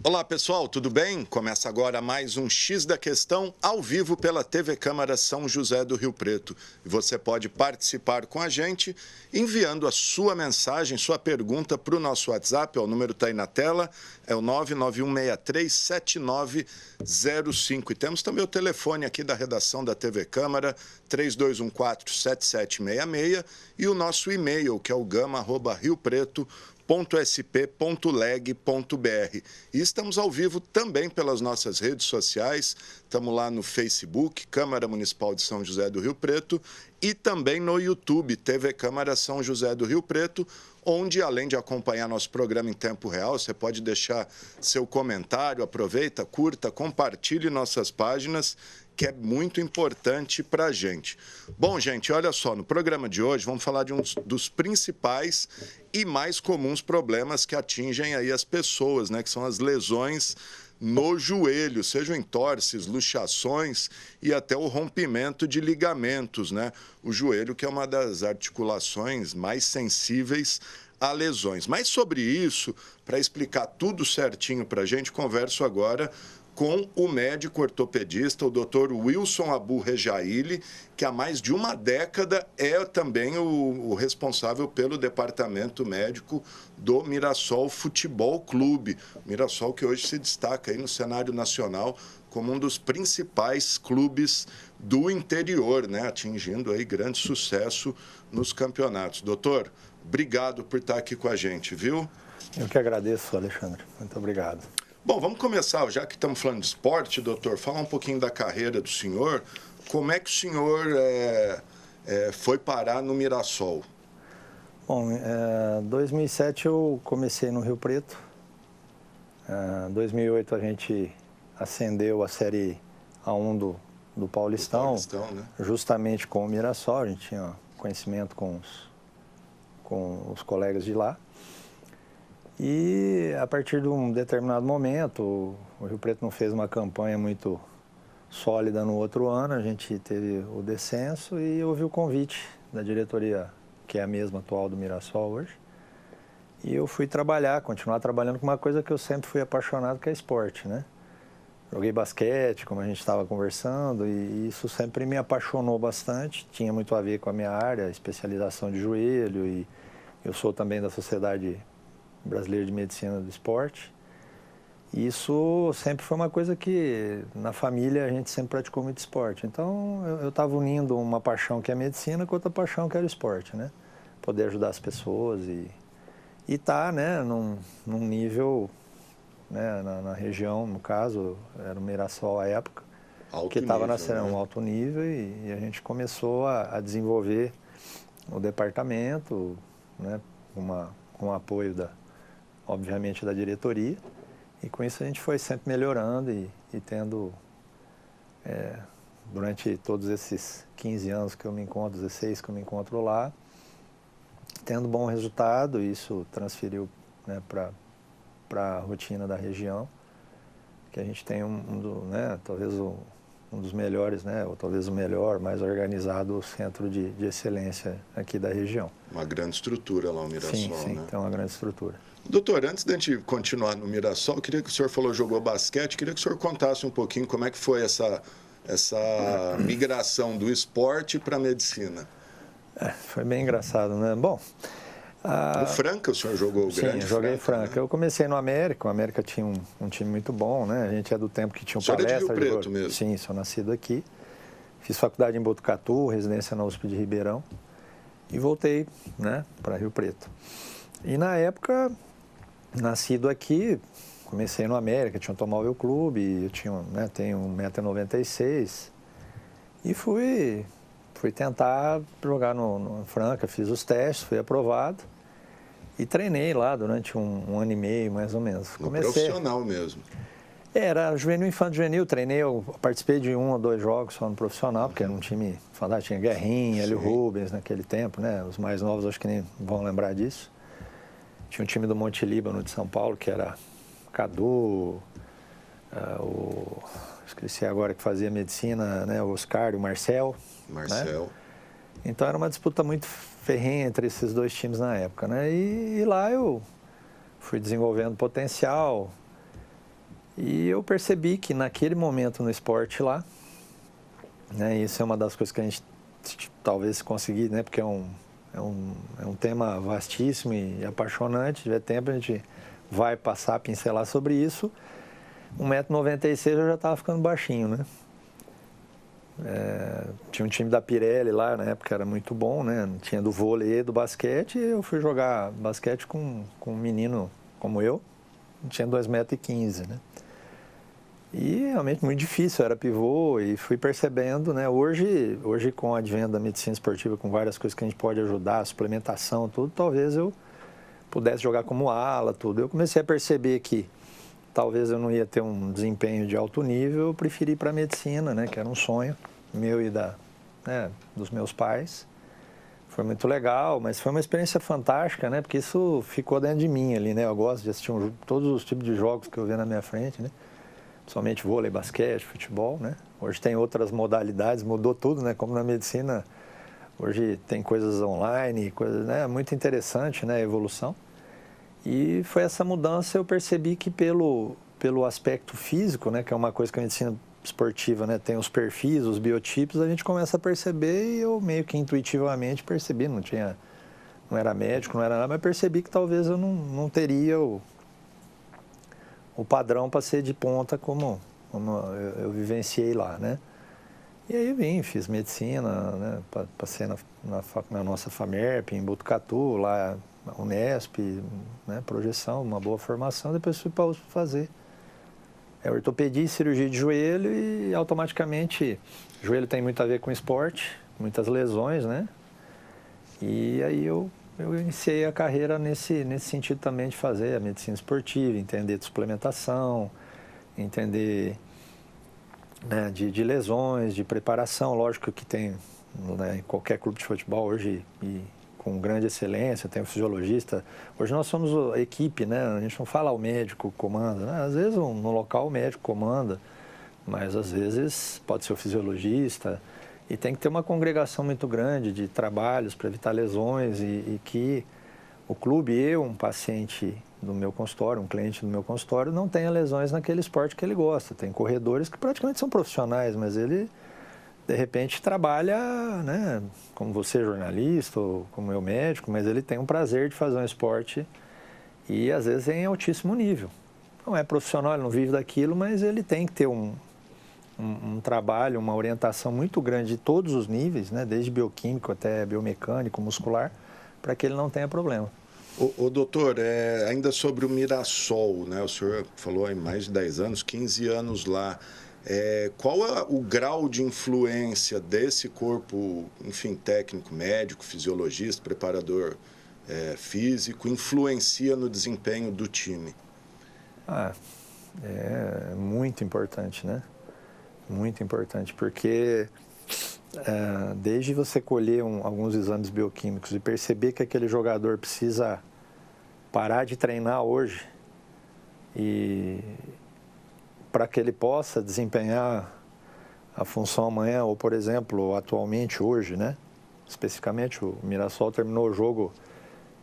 Olá pessoal, tudo bem? Começa agora mais um X da Questão ao vivo pela TV Câmara São José do Rio Preto. E você pode participar com a gente enviando a sua mensagem, sua pergunta para o nosso WhatsApp, o número está aí na tela, é o 991637905. E temos também o telefone aqui da redação da TV Câmara, 3214-7766, e o nosso e-mail, que é o gama@riopreto.sp.leg.br. E estamos ao vivo também pelas nossas redes sociais. Estamos lá no Facebook, Câmara Municipal de São José do Rio Preto, e também no YouTube, TV Câmara São José do Rio Preto, onde, além de acompanhar nosso programa em tempo real, você pode deixar seu comentário, aproveita, curta, compartilhe nossas páginas, que é muito importante para a gente. Bom, gente, olha só, no programa de hoje vamos falar de um dos principais e mais comuns problemas que atingem aí as pessoas, né, que são as lesões no joelho, sejam entorses, luxações e até o rompimento de ligamentos, né? O joelho, que é uma das articulações mais sensíveis a lesões. Mas sobre isso, para explicar tudo certinho para a gente, converso agora com o médico ortopedista, o Dr. Wilson Abu Rejaili, que há mais de uma década é também o responsável pelo departamento médico do Mirassol Futebol Clube. Mirassol que hoje se destaca aí no cenário nacional como um dos principais clubes do interior, né? Atingindo aí grande sucesso nos campeonatos. Doutor, obrigado por estar aqui com a gente, viu? Eu que agradeço, Alexandre. Muito obrigado. Bom, vamos começar, já que estamos falando de esporte, doutor, falar um pouquinho da carreira do senhor. Como é que o senhor foi parar no Mirassol? Bom, em 2007 eu comecei no Rio Preto. Em 2008 a gente ascendeu a Série A1 do Paulistão, né? Justamente com o Mirassol. A gente tinha conhecimento com os colegas de lá. E a partir de um determinado momento, o Rio Preto não fez uma campanha muito sólida no outro ano, a gente teve o descenso e houve o convite da diretoria, que é a mesma atual do Mirassol hoje. E eu fui continuar trabalhando com uma coisa que eu sempre fui apaixonado, que é esporte, né? Joguei basquete, como a gente estava conversando, e isso sempre me apaixonou bastante, tinha muito a ver com a minha área, especialização de joelho, e eu sou também da Sociedade Brasileira de Medicina do Esporte. E isso sempre foi uma coisa que na família a gente sempre praticou muito esporte. Então eu estava unindo uma paixão que é a medicina com outra paixão que era o esporte, né? Poder ajudar as pessoas e tá, né, num nível, né, na região, no caso, era o Mirassol à época, que estava um alto nível, e a gente começou a desenvolver o departamento, né, com o apoio obviamente da diretoria, e com isso a gente foi sempre melhorando e tendo, durante todos esses 15 anos que eu me encontro, 16 que eu me encontro lá, tendo bom resultado. Isso transferiu, né, para a rotina da região, que a gente tem talvez um dos melhores, né, ou talvez o melhor, mais organizado centro de excelência aqui da região. Uma grande estrutura lá, o Mirassol, sim, né? Tem uma grande estrutura. Doutor, antes da gente continuar no Mirassol, queria que o senhor jogou basquete, queria que o senhor contasse um pouquinho como é que foi essa migração do esporte para a medicina. Foi bem engraçado, né? Bom... No Franca o senhor jogou o grande? Sim, joguei Franca. Né? Eu comecei no América, o América tinha um time muito bom, né? A gente é do tempo que tinha palestra. O senhor é de Rio Preto mesmo? Sim, sou nascido aqui. Fiz faculdade em Botucatu, residência na USP de Ribeirão, e voltei, né, para Rio Preto. E na época, nascido aqui, comecei no América, tinha um automóvel clube, eu tenho 1,96 m, e fui tentar jogar no Franca, fiz os testes, fui aprovado e treinei lá durante um ano e meio, mais ou menos. Profissional mesmo? Era juvenil, infanto juvenil, treinei, eu participei de 1 ou 2 jogos só no profissional, porque era um time, tinha Guerrinha, Hélio Rubens naquele tempo, né? Os mais novos acho que nem vão lembrar disso. Tinha um time do Monte Líbano de São Paulo, que era Cadu, esqueci agora, que fazia medicina, né? O Oscar e o Marcel. Marcel. Né? Então era uma disputa muito ferrenha entre esses dois times na época, né? E lá eu fui desenvolvendo potencial. E eu percebi que naquele momento no esporte lá, né, isso é uma das coisas que a gente talvez conseguir, né, porque é um tema vastíssimo e apaixonante. Se tiver tempo, a gente vai passar a pincelar sobre isso. 1,96 m eu já estava ficando baixinho, né? Tinha um time da Pirelli lá, na época era muito bom, né? Tinha do vôlei e do basquete, e eu fui jogar basquete com um menino como eu, tinha 2,15 m, né? E realmente muito difícil, eu era pivô e fui percebendo, né? Hoje com o advento da medicina esportiva, com várias coisas que a gente pode ajudar, suplementação, tudo, talvez eu pudesse jogar como ala, tudo. Eu comecei a perceber que talvez eu não ia ter um desempenho de alto nível, eu preferi ir para a medicina, né? Que era um sonho meu e dos meus pais. Foi muito legal, mas foi uma experiência fantástica, né? Porque isso ficou dentro de mim ali, né? Eu gosto de assistir todos os tipos de jogos que eu vejo na minha frente, né? Principalmente vôlei, basquete, futebol, né? Hoje tem outras modalidades, mudou tudo, né? Como na medicina, hoje tem coisas online, coisas, né? Muito interessante, né? A evolução. E foi essa mudança, eu percebi que pelo aspecto físico, né? Que é uma coisa que a medicina esportiva, né? Tem os perfis, os biotipos, a gente começa a perceber e eu meio que intuitivamente percebi, não era médico, não era nada, mas percebi que talvez eu não teria o padrão para ser de ponta como eu vivenciei lá, né? E aí fiz medicina, né? Passei na nossa FAMERP, em Botucatu, lá na Unesp, né? Projeção, uma boa formação, depois fui para USP fazer ortopedia e cirurgia de joelho e automaticamente, joelho tem muito a ver com esporte, muitas lesões, né? E aí eu iniciei a carreira nesse sentido também de fazer a medicina esportiva, entender de suplementação, entender, né, de lesões, de preparação. Lógico que tem, né, em qualquer clube de futebol hoje e com grande excelência, tem o fisiologista. Hoje nós somos a equipe, né? A gente não fala o médico comanda, né? Às vezes no local o médico comanda, mas às vezes pode ser o fisiologista. E tem que ter uma congregação muito grande de trabalhos para evitar lesões e que o clube, um paciente do meu consultório, um cliente do meu consultório, não tenha lesões naquele esporte que ele gosta. Tem corredores que praticamente são profissionais, mas ele, de repente, trabalha, né, como você, jornalista, ou como eu, médico, mas ele tem um prazer de fazer um esporte e, às vezes, em altíssimo nível. Não é profissional, ele não vive daquilo, mas ele tem que ter um trabalho, uma orientação muito grande de todos os níveis, né, desde bioquímico até biomecânico, muscular, para que ele não tenha problema. Ô doutor, ainda sobre o Mirassol, né, o senhor falou há mais de 10 anos, 15 anos lá. Qual é o grau de influência desse corpo, enfim, técnico, médico, fisiologista, preparador físico, influencia no desempenho do time? É muito importante, né? Muito importante, porque desde você colher alguns exames bioquímicos e perceber que aquele jogador precisa parar de treinar hoje e para que ele possa desempenhar a função amanhã, ou por exemplo, atualmente hoje, né? Especificamente o Mirassol terminou o jogo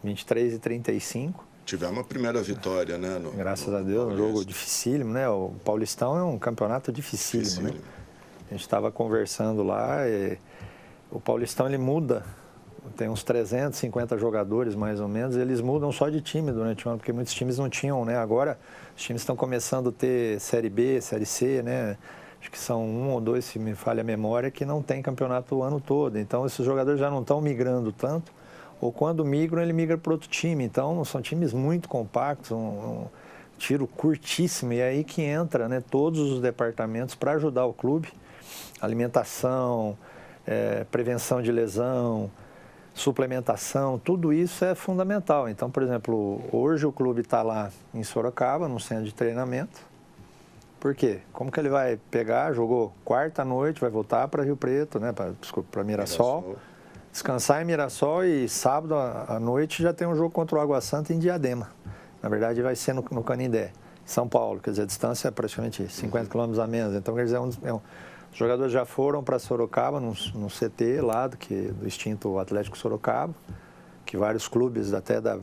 23:35. Tivemos a primeira vitória, né? Graças a Deus, um jogo dificílimo, né? O Paulistão é um campeonato dificílimo, né? A gente estava conversando lá e o Paulistão ele muda, tem uns 350 jogadores mais ou menos, eles mudam só de time durante o ano, porque muitos times não tinham, né? Agora os times estão começando a ter Série B, Série C, né? Acho que são 1 ou 2, se me falha a memória, que não tem campeonato o ano todo. Então esses jogadores já não estão migrando tanto, ou quando migram, ele migra para outro time. Então são times muito compactos, um tiro curtíssimo, e é aí que entra, né, todos os departamentos para ajudar o clube. Alimentação, prevenção de lesão, suplementação, tudo isso é fundamental. Então, por exemplo, hoje o clube está lá em Sorocaba, no centro de treinamento. Por quê? Como que ele vai pegar, jogou quarta à noite, vai voltar para Rio Preto, né, para Mirassol, descansar em Mirassol e sábado à noite já tem um jogo contra o Água Santa em Diadema. Na verdade, vai ser no Canindé, São Paulo, quer dizer, a distância é praticamente 50 quilômetros a menos. Então, quer dizer, os jogadores já foram para Sorocaba, num CT lá do extinto Atlético Sorocaba, que vários clubes até da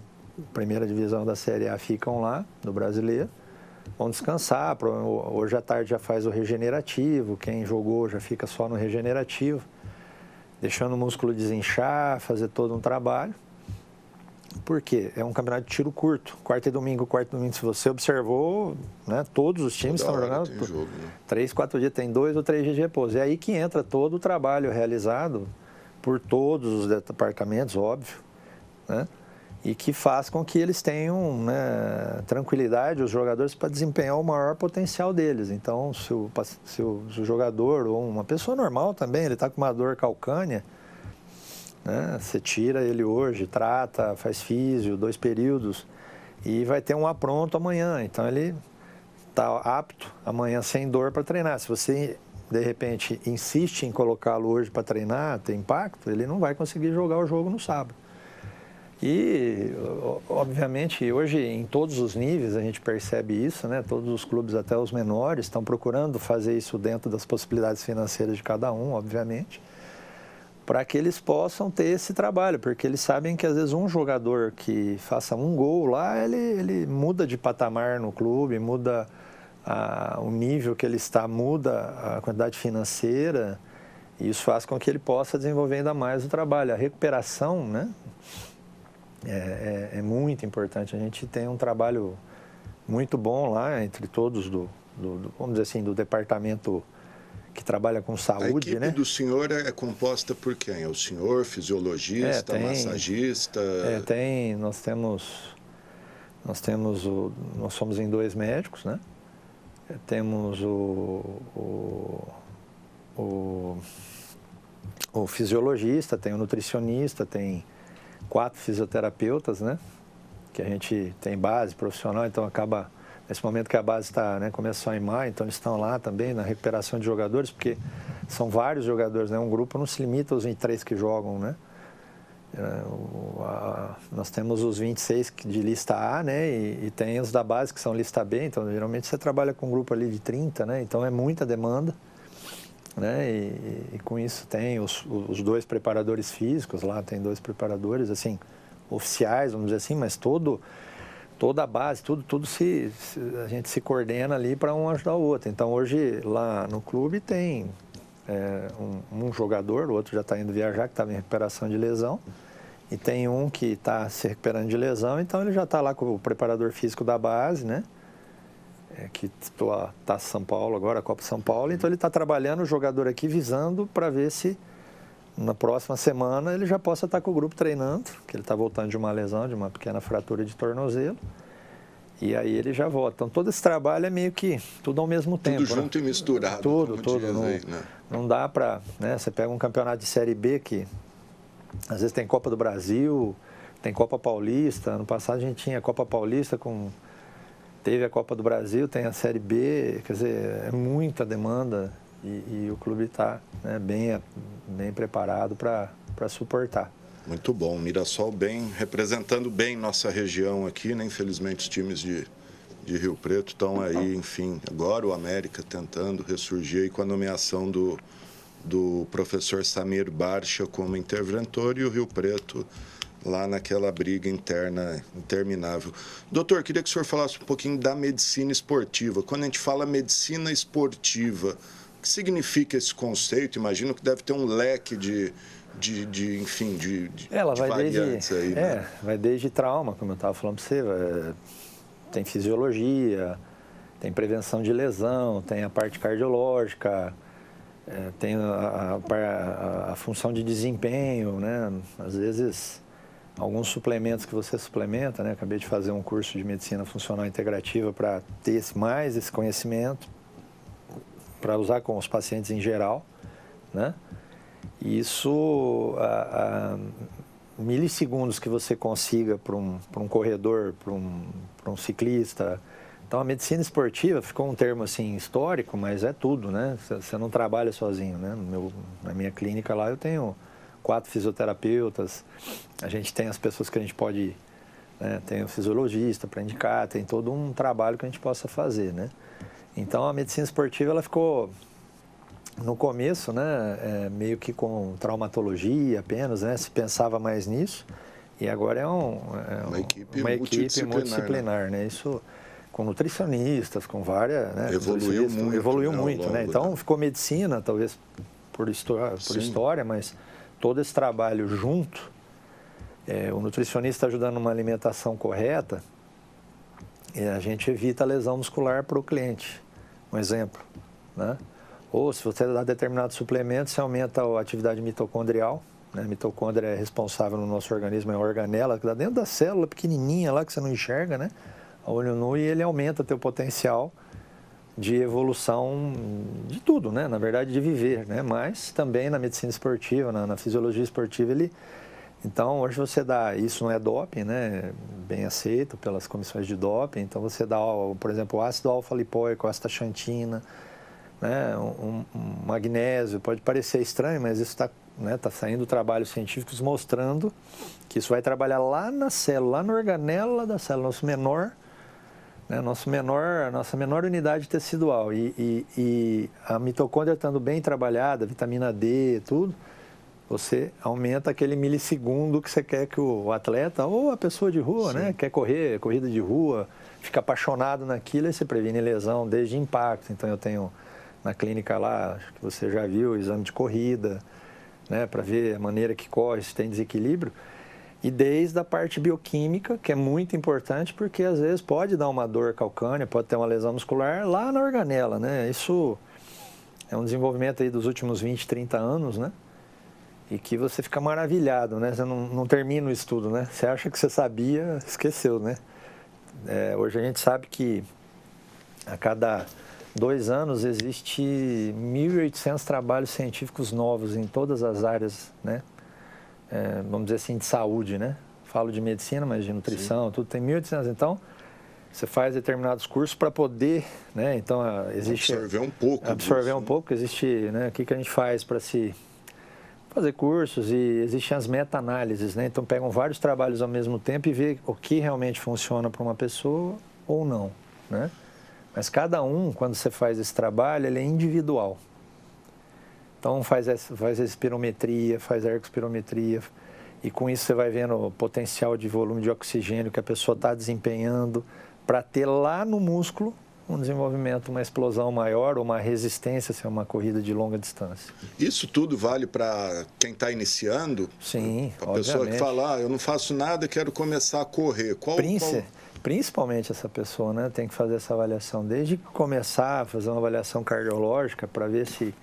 primeira divisão da Série A ficam lá, do brasileiro. vão descansar. Hoje à tarde já faz o regenerativo, quem jogou já fica só no regenerativo, deixando o músculo desinchar, fazer todo um trabalho. Por quê? É um campeonato de tiro curto. Quarta e domingo, se você observou, né, todos os times estão jogando tem jogo, né? 3, 4 dias, tem 2 ou 3 dias de repouso. É aí que entra todo o trabalho realizado por todos os departamentos, óbvio, né? E que faz com que eles tenham, né, tranquilidade, os jogadores, para desempenhar o maior potencial deles. Então, se o jogador, ou uma pessoa normal também, ele está com uma dor calcânea, né, você tira ele hoje, trata, faz físio, 2 períodos, e vai ter um apronto amanhã. Então, ele está apto amanhã sem dor para treinar. Se você, de repente, insiste em colocá-lo hoje para treinar, ter impacto, ele não vai conseguir jogar o jogo no sábado. E, obviamente, hoje, em todos os níveis, a gente percebe isso, né? Todos os clubes, até os menores, estão procurando fazer isso dentro das possibilidades financeiras de cada um, obviamente, para que eles possam ter esse trabalho, porque eles sabem que, às vezes, um jogador que faça um gol lá, ele muda de patamar no clube, muda o nível que ele está, muda a quantidade financeira, e isso faz com que ele possa desenvolver ainda mais o trabalho. A recuperação, né? É muito importante. A gente tem um trabalho muito bom lá entre todos vamos dizer assim, do departamento que trabalha com saúde, a equipe, né? do senhor é composta por quem? É o senhor, fisiologista, massagista? Nós somos em 2 médicos, né? Temos o fisiologista, tem o nutricionista, tem 4 fisioterapeutas, né? Que a gente tem base profissional, então acaba, nesse momento que a base está, né, começou em maio, então eles estão lá também na recuperação de jogadores, porque são vários jogadores, né? Um grupo não se limita aos 23 que jogam, né? Nós temos os 26 de lista A, né? E tem os da base que são lista B, então geralmente você trabalha com um grupo ali de 30, né? Então é muita demanda, né? E com isso tem os 2 preparadores físicos lá, tem 2 preparadores, assim, oficiais, vamos dizer assim, mas toda a base, tudo a gente se coordena ali para um ajudar o outro. Então hoje lá no clube tem um jogador, o outro já está indo viajar, que estava em recuperação de lesão, e tem um que está se recuperando de lesão, então ele já está lá com o preparador físico da base, né? Que está São Paulo agora, a Copa São Paulo, então ele está trabalhando o jogador aqui visando para ver se na próxima semana ele já possa estar com o grupo treinando, que ele está voltando de uma lesão, de uma pequena fratura de tornozelo, e aí ele já volta. Então todo esse trabalho é meio que tudo ao mesmo tempo. Tudo junto, né? E misturado. Tudo. Aí, né? Não dá para, né? Você pega um campeonato de Série B que às vezes tem Copa do Brasil, tem Copa Paulista. Ano passado a gente tinha Copa Paulista teve a Copa do Brasil, tem a Série B, quer dizer, é muita demanda e o clube está, né, bem preparado para suportar. Muito bom, Mirassol representando bem nossa região aqui, né? Infelizmente os times de Rio Preto estão aí, enfim, agora o América tentando ressurgir aí com a nomeação do professor Samir Barcha como interventor e o Rio Preto lá naquela briga interna interminável. Doutor, queria que o senhor falasse um pouquinho da medicina esportiva. Quando a gente fala medicina esportiva, o que significa esse conceito? Imagino que deve ter um leque de variantes aí, né? Vai desde trauma, como eu estava falando para você, tem fisiologia, tem prevenção de lesão, tem a parte cardiológica, tem a função de desempenho, né? Às vezes alguns suplementos que você suplementa, né? Acabei de fazer um curso de medicina funcional integrativa para ter mais esse conhecimento, para usar com os pacientes em geral, né? E isso, milissegundos que você consiga para um corredor, para um ciclista. Então, a medicina esportiva ficou um termo assim histórico, mas é tudo, né? Você não trabalha sozinho, né? Na minha clínica lá eu tenho 4 fisioterapeutas, a gente tem as pessoas que a gente pode, né, tem o fisiologista para indicar, tem todo um trabalho que a gente possa fazer, né? Então a medicina esportiva ela ficou no começo, né, meio que com traumatologia apenas, né? Se pensava mais nisso e agora é uma equipe multidisciplinar, né? Isso com nutricionistas, com várias... Né, evoluiu muito, né? Então, ficou medicina, talvez por história, mas todo esse trabalho junto, o nutricionista ajudando numa alimentação correta, a gente evita a lesão muscular para o cliente. Um exemplo, né? Ou se você dá determinados suplementos, você aumenta a atividade mitocondrial, né? A mitocôndria é responsável no nosso organismo, é uma organela que está dentro da célula pequenininha lá que você não enxerga, né? A olho nu, e ele aumenta teu potencial de evolução de tudo, né? Na verdade, de viver, né? Mas também na medicina esportiva, na fisiologia esportiva, Então, hoje você dá, isso não é doping, né? Bem aceito pelas comissões de doping, então você dá, por exemplo, o ácido alfa-lipoico, astaxantina, né? Um magnésio, pode parecer estranho, mas isso está, né? Tá saindo trabalhos científicos mostrando que isso vai trabalhar lá na célula, lá na organela da célula, a nossa menor unidade tecidual. E a mitocôndria estando bem trabalhada, vitamina D, tudo, você aumenta aquele milissegundo que você quer que o atleta ou a pessoa de rua, né, quer correr, corrida de rua, fica apaixonado naquilo, e você previne lesão desde impacto. Então eu tenho na clínica lá, acho que você já viu, o exame de corrida, né, para ver a maneira que corre, se tem desequilíbrio. E desde a parte bioquímica, que é muito importante, porque às vezes pode dar uma dor calcânea, pode ter uma lesão muscular lá na organela, né? Isso é um desenvolvimento aí dos últimos 20, 30 anos, né? E que você fica maravilhado, né? Você não termina o estudo, né? Você acha que você sabia, esqueceu, né? Hoje a gente sabe que a cada 2 anos existe 1.800 trabalhos científicos novos em todas as áreas, né? Vamos dizer assim, de saúde, né? Falo de medicina, mas de nutrição, tudo tem 1.800. Então, você faz determinados cursos para poder, né? Então, existe... Absorver um pouco. Absorver um pouco. Existe, né? O que a gente faz para se fazer cursos, e existem as meta-análises, né? Então, pegam vários trabalhos ao mesmo tempo e vê o que realmente funciona para uma pessoa ou não, né? Mas cada um, quando você faz esse trabalho, ele é individual. Então, faz a espirometria, faz a ergospirometria, e com isso você vai vendo o potencial de volume de oxigênio que a pessoa está desempenhando para ter lá no músculo um desenvolvimento, uma explosão maior ou uma resistência, se é uma corrida de longa distância. Isso tudo vale para quem está iniciando? Sim, a pessoa que fala, eu não faço nada, quero começar a correr. Principalmente essa pessoa, né, tem que fazer essa avaliação. Desde começar a fazer uma avaliação cardiológica para ver se...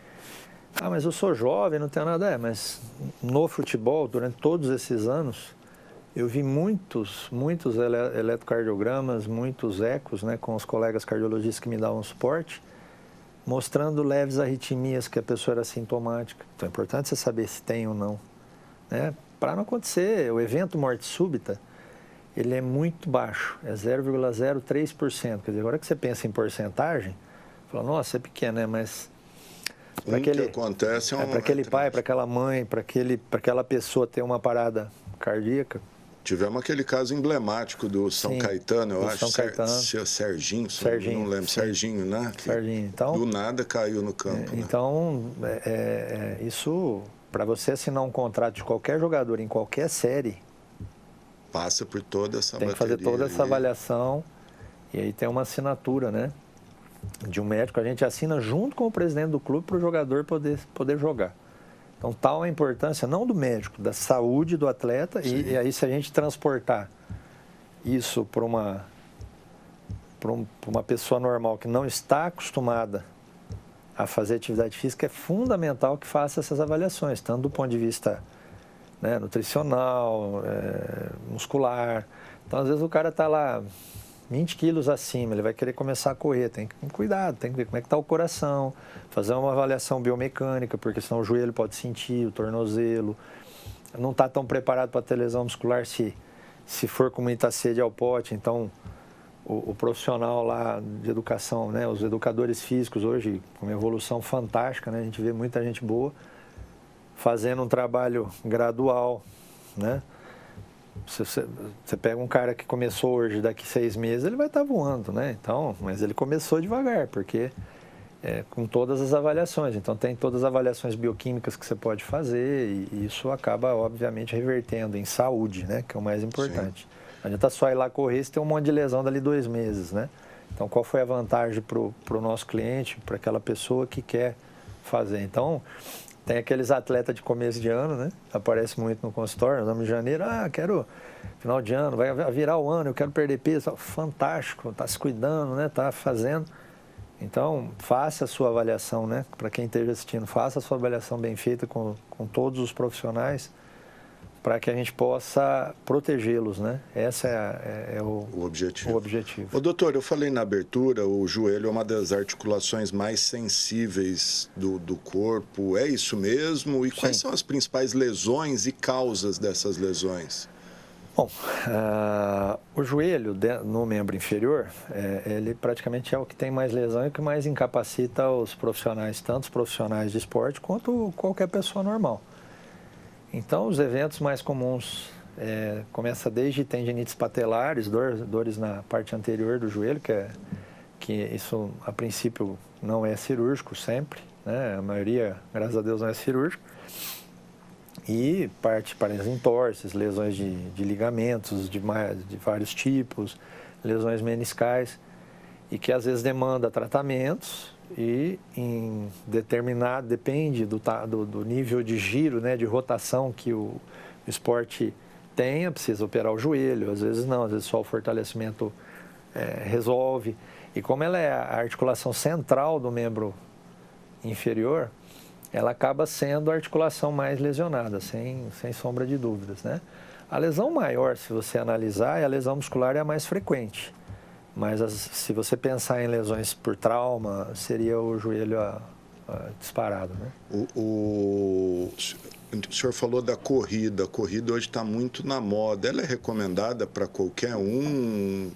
mas eu sou jovem, não tenho nada. Mas no futebol, durante todos esses anos, eu vi muitos eletrocardiogramas, muitos ecos, né, com os colegas cardiologistas que me davam suporte, mostrando leves arritmias, que a pessoa era sintomática. Então é importante você saber se tem ou não, né, para não acontecer. O evento morte súbita, ele é muito baixo, é 0,03%. Quer dizer, agora que você pensa em porcentagem, fala, nossa, é pequeno, né, mas... que acontece para aquele pai, para aquela mãe, para aquela pessoa ter uma parada cardíaca. Tivemos aquele caso emblemático do São Caetano, eu acho. Serginho, não lembro. Sim. Serginho, né? Serginho. Então, do nada caiu no campo. Então, isso, para você assinar um contrato de qualquer jogador em qualquer série, passa por toda essa tem que fazer toda essa avaliação, e aí tem uma assinatura, né, de um médico. A gente assina junto com o presidente do clube para o jogador poder jogar. Então, tal a importância, não do médico, da saúde do atleta. E aí, se a gente transportar isso para uma pessoa normal que não está acostumada a fazer atividade física, é fundamental que faça essas avaliações, tanto do ponto de vista, né, nutricional, muscular. Então, às vezes, o cara está lá 20 quilos acima, ele vai querer começar a correr, tem que ter cuidado, tem que ver como é que está o coração, fazer uma avaliação biomecânica, porque senão o joelho pode sentir, o tornozelo, não está tão preparado para ter lesão muscular se for com muita sede ao pote. Então, o profissional lá de educação, né, os educadores físicos hoje, com uma evolução fantástica, né, a gente vê muita gente boa fazendo um trabalho gradual, né? Você pega um cara que começou hoje, daqui 6 meses ele vai estar voando, né? Então, mas ele começou devagar, porque com todas as avaliações. Então, tem todas as avaliações bioquímicas que você pode fazer, e isso acaba, obviamente, revertendo em saúde, né? Que é o mais importante. Sim. Não adianta só ir lá correr se tem um monte de lesão dali 2 meses, né? Então, qual foi a vantagem para o nosso cliente, para aquela pessoa que quer fazer? Então, tem aqueles atletas de começo de ano, né? Aparece muito no consultório, nós estamos em janeiro, quero final de ano, vai virar o ano, eu quero perder peso. Fantástico, está se cuidando, né? Está fazendo. Então, faça a sua avaliação, né? Para quem esteja assistindo, faça a sua avaliação bem feita com todos os profissionais, para que a gente possa protegê-los, né? Esse é o objetivo. Ô, doutor, eu falei na abertura, o joelho é uma das articulações mais sensíveis do corpo. É isso mesmo? E quais são as principais lesões e causas dessas lesões? Bom, o joelho no membro inferior, ele praticamente é o que tem mais lesão e o que mais incapacita os profissionais, tanto os profissionais de esporte quanto qualquer pessoa normal. Então, os eventos mais comuns começa desde tendinites patelares, dores na parte anterior do joelho, que isso, a princípio, não é cirúrgico sempre, né? A maioria, graças a Deus, não é cirúrgico. E parte para as entorses, lesões de ligamentos de vários tipos, lesões meniscais, e que às vezes demanda tratamentos e depende do nível de giro, né, de rotação que o esporte tenha, precisa operar o joelho, às vezes não, às vezes só o fortalecimento resolve. E como ela é a articulação central do membro inferior, ela acaba sendo a articulação mais lesionada, sem sombra de dúvidas, né? A lesão maior, se você analisar, a lesão muscular é a mais frequente. Mas se você pensar em lesões por trauma, seria o joelho disparado, né? O senhor falou da corrida. A corrida hoje está muito na moda. Ela é recomendada para qualquer um?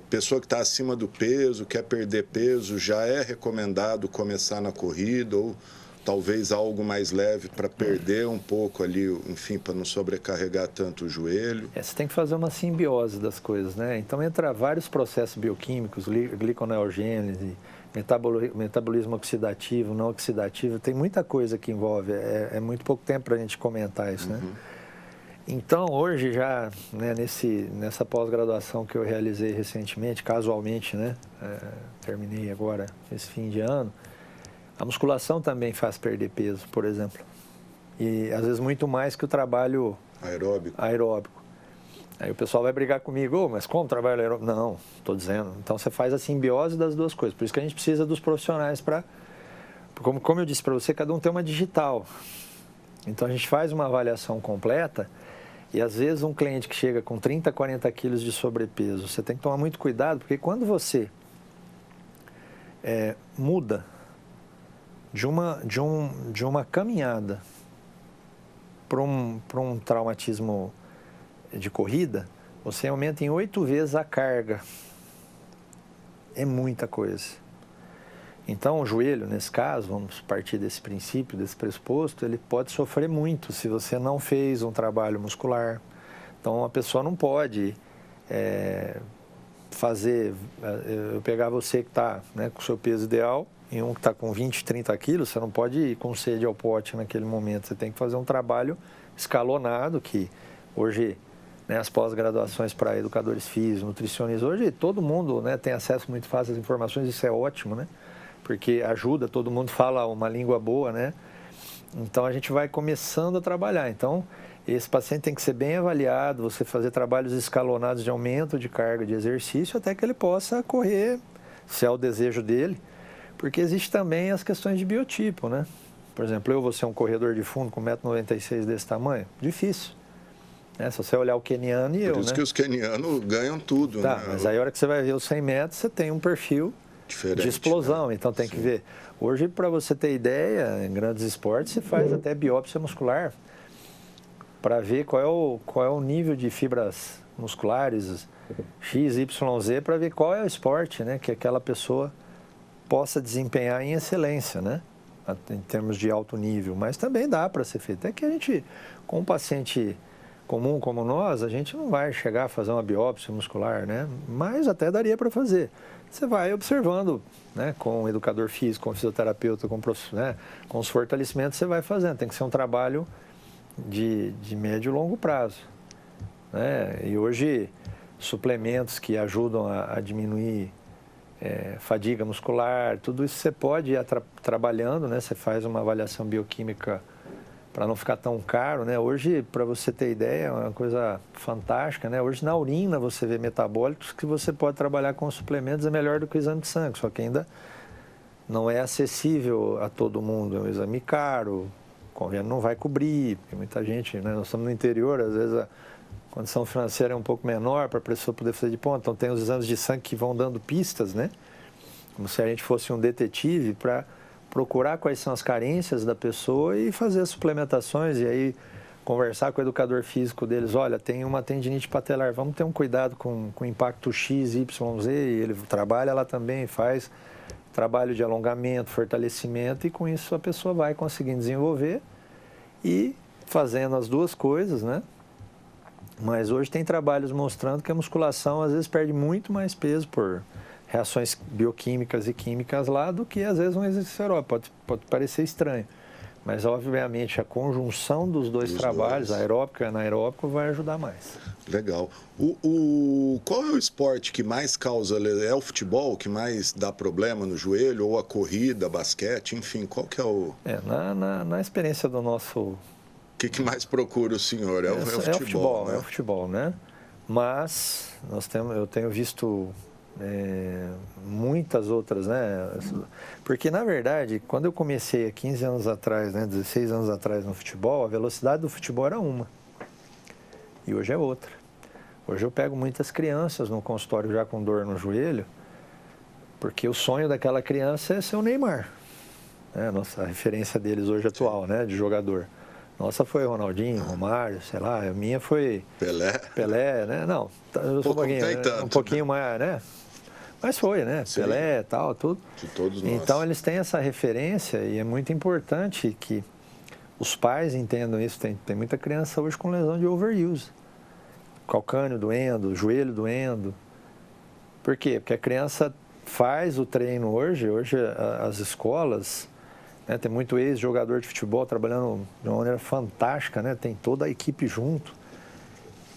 Pessoa que está acima do peso, quer perder peso, já é recomendado começar na corrida? Ou talvez algo mais leve para perder um pouco ali, enfim, para não sobrecarregar tanto o joelho? Você tem que fazer uma simbiose das coisas, né? Então, entra vários processos bioquímicos, gliconeogênese, metabolismo oxidativo, não oxidativo, tem muita coisa que envolve, é muito pouco tempo para a gente comentar isso, né? Então, hoje já, né, nessa pós-graduação que eu realizei recentemente, casualmente, né, terminei agora esse fim de ano, a musculação também faz perder peso, por exemplo. E às vezes muito mais que o trabalho aeróbico. Aí o pessoal vai brigar comigo, mas como trabalho aeróbico? Não, estou dizendo. Então você faz a simbiose das duas coisas. Por isso que a gente precisa dos profissionais para... Como eu disse para você, cada um tem uma digital. Então a gente faz uma avaliação completa e às vezes um cliente que chega com 30, 40 quilos de sobrepeso, você tem que tomar muito cuidado, porque quando você muda de uma caminhada para um traumatismo de corrida, você aumenta em 8 vezes a carga. É muita coisa. Então, o joelho, nesse caso, vamos partir desse princípio, desse pressuposto, ele pode sofrer muito se você não fez um trabalho muscular. Então, a pessoa não pode eu pegar você que está, né, com o seu peso ideal, e um que está com 20, 30 quilos, você não pode ir com sede ao pote naquele momento. Você tem que fazer um trabalho escalonado, que hoje, né, as pós-graduações para educadores físicos, nutricionistas, hoje todo mundo, né, tem acesso muito fácil às informações, isso é ótimo, né? Porque ajuda, todo mundo fala uma língua boa, né? Então a gente vai começando a trabalhar. Então, esse paciente tem que ser bem avaliado, você fazer trabalhos escalonados de aumento de carga de exercício até que ele possa correr, se é o desejo dele. Porque existe também as questões de biotipo, né? Por exemplo, eu vou ser um corredor de fundo com 1,96 m desse tamanho? Difícil. Se você olhar o queniano e eu, né? Por isso que os quenianos ganham tudo, né? Mas aí a hora que você vai ver os 100 metros, você tem um perfil diferente, de explosão. Né? Então tem que ver. Hoje, para você ter ideia, em grandes esportes, se faz até biópsia muscular para ver qual é o nível de fibras musculares X, Y, Z, para ver qual é o esporte, né, que aquela pessoa possa desempenhar em excelência, né, em termos de alto nível. Mas também dá para ser feito. É que a gente, com um paciente comum como nós, a gente não vai chegar a fazer uma biópsia muscular, né, mas até daria para fazer. Você vai observando, né, com o educador físico, com o fisioterapeuta, com os fortalecimentos, você vai fazendo. Tem que ser um trabalho de médio e longo prazo, né? E hoje, suplementos que ajudam a diminuir fadiga muscular, tudo isso você pode ir trabalhando, né? Você faz uma avaliação bioquímica para não ficar tão caro, né? Hoje, para você ter ideia, é uma coisa fantástica, né? Hoje na urina você vê metabólicos que você pode trabalhar com suplementos, é melhor do que o exame de sangue, só que ainda não é acessível a todo mundo, é um exame caro, o convênio não vai cobrir, porque muita gente, né? Nós estamos no interior, às vezes a condição financeira é um pouco menor para a pessoa poder fazer de ponta, então tem os exames de sangue que vão dando pistas, né? Como se a gente fosse um detetive para procurar quais são as carências da pessoa e fazer as suplementações e aí conversar com o educador físico deles, olha, tem uma tendinite patelar, vamos ter um cuidado com o impacto X, Y, Z, e ele trabalha lá também, faz trabalho de alongamento, fortalecimento e com isso a pessoa vai conseguindo desenvolver e fazendo as duas coisas, né? Mas hoje tem trabalhos mostrando que a musculação às vezes perde muito mais peso por reações bioquímicas e químicas lá do que às vezes um exercício aeróbico. Pode parecer estranho, mas obviamente a conjunção dos dois trabalhos, aeróbico e anaeróbico, vai ajudar mais. Legal. Qual é o esporte que mais causa, é o futebol que mais dá problema no joelho, ou a corrida, basquete, enfim, qual que é o... Na experiência do nosso... O que mais procura o senhor? É o futebol, né? É o futebol, né? Mas eu tenho visto muitas outras, né? Porque, na verdade, quando eu comecei há 15 anos atrás, né, 16 anos atrás no futebol, a velocidade do futebol era uma. E hoje é outra. Hoje eu pego muitas crianças no consultório já com dor no joelho, porque o sonho daquela criança é ser o Neymar. Né? Nossa, a referência deles hoje atual, né, de jogador. Nossa foi Ronaldinho, Romário, sei lá, a minha foi... Pelé, né? Não, eu sou um pouquinho mais, né? Mas foi, né? Sim. Pelé, tal, tudo. De todos nós. Então eles têm essa referência e é muito importante que os pais entendam isso. Tem muita criança hoje com lesão de overuse. Calcânio doendo, joelho doendo. Por quê? Porque a criança faz o treino hoje as escolas... Né, tem muito ex-jogador de futebol trabalhando de uma maneira fantástica, né? Tem toda a equipe junto.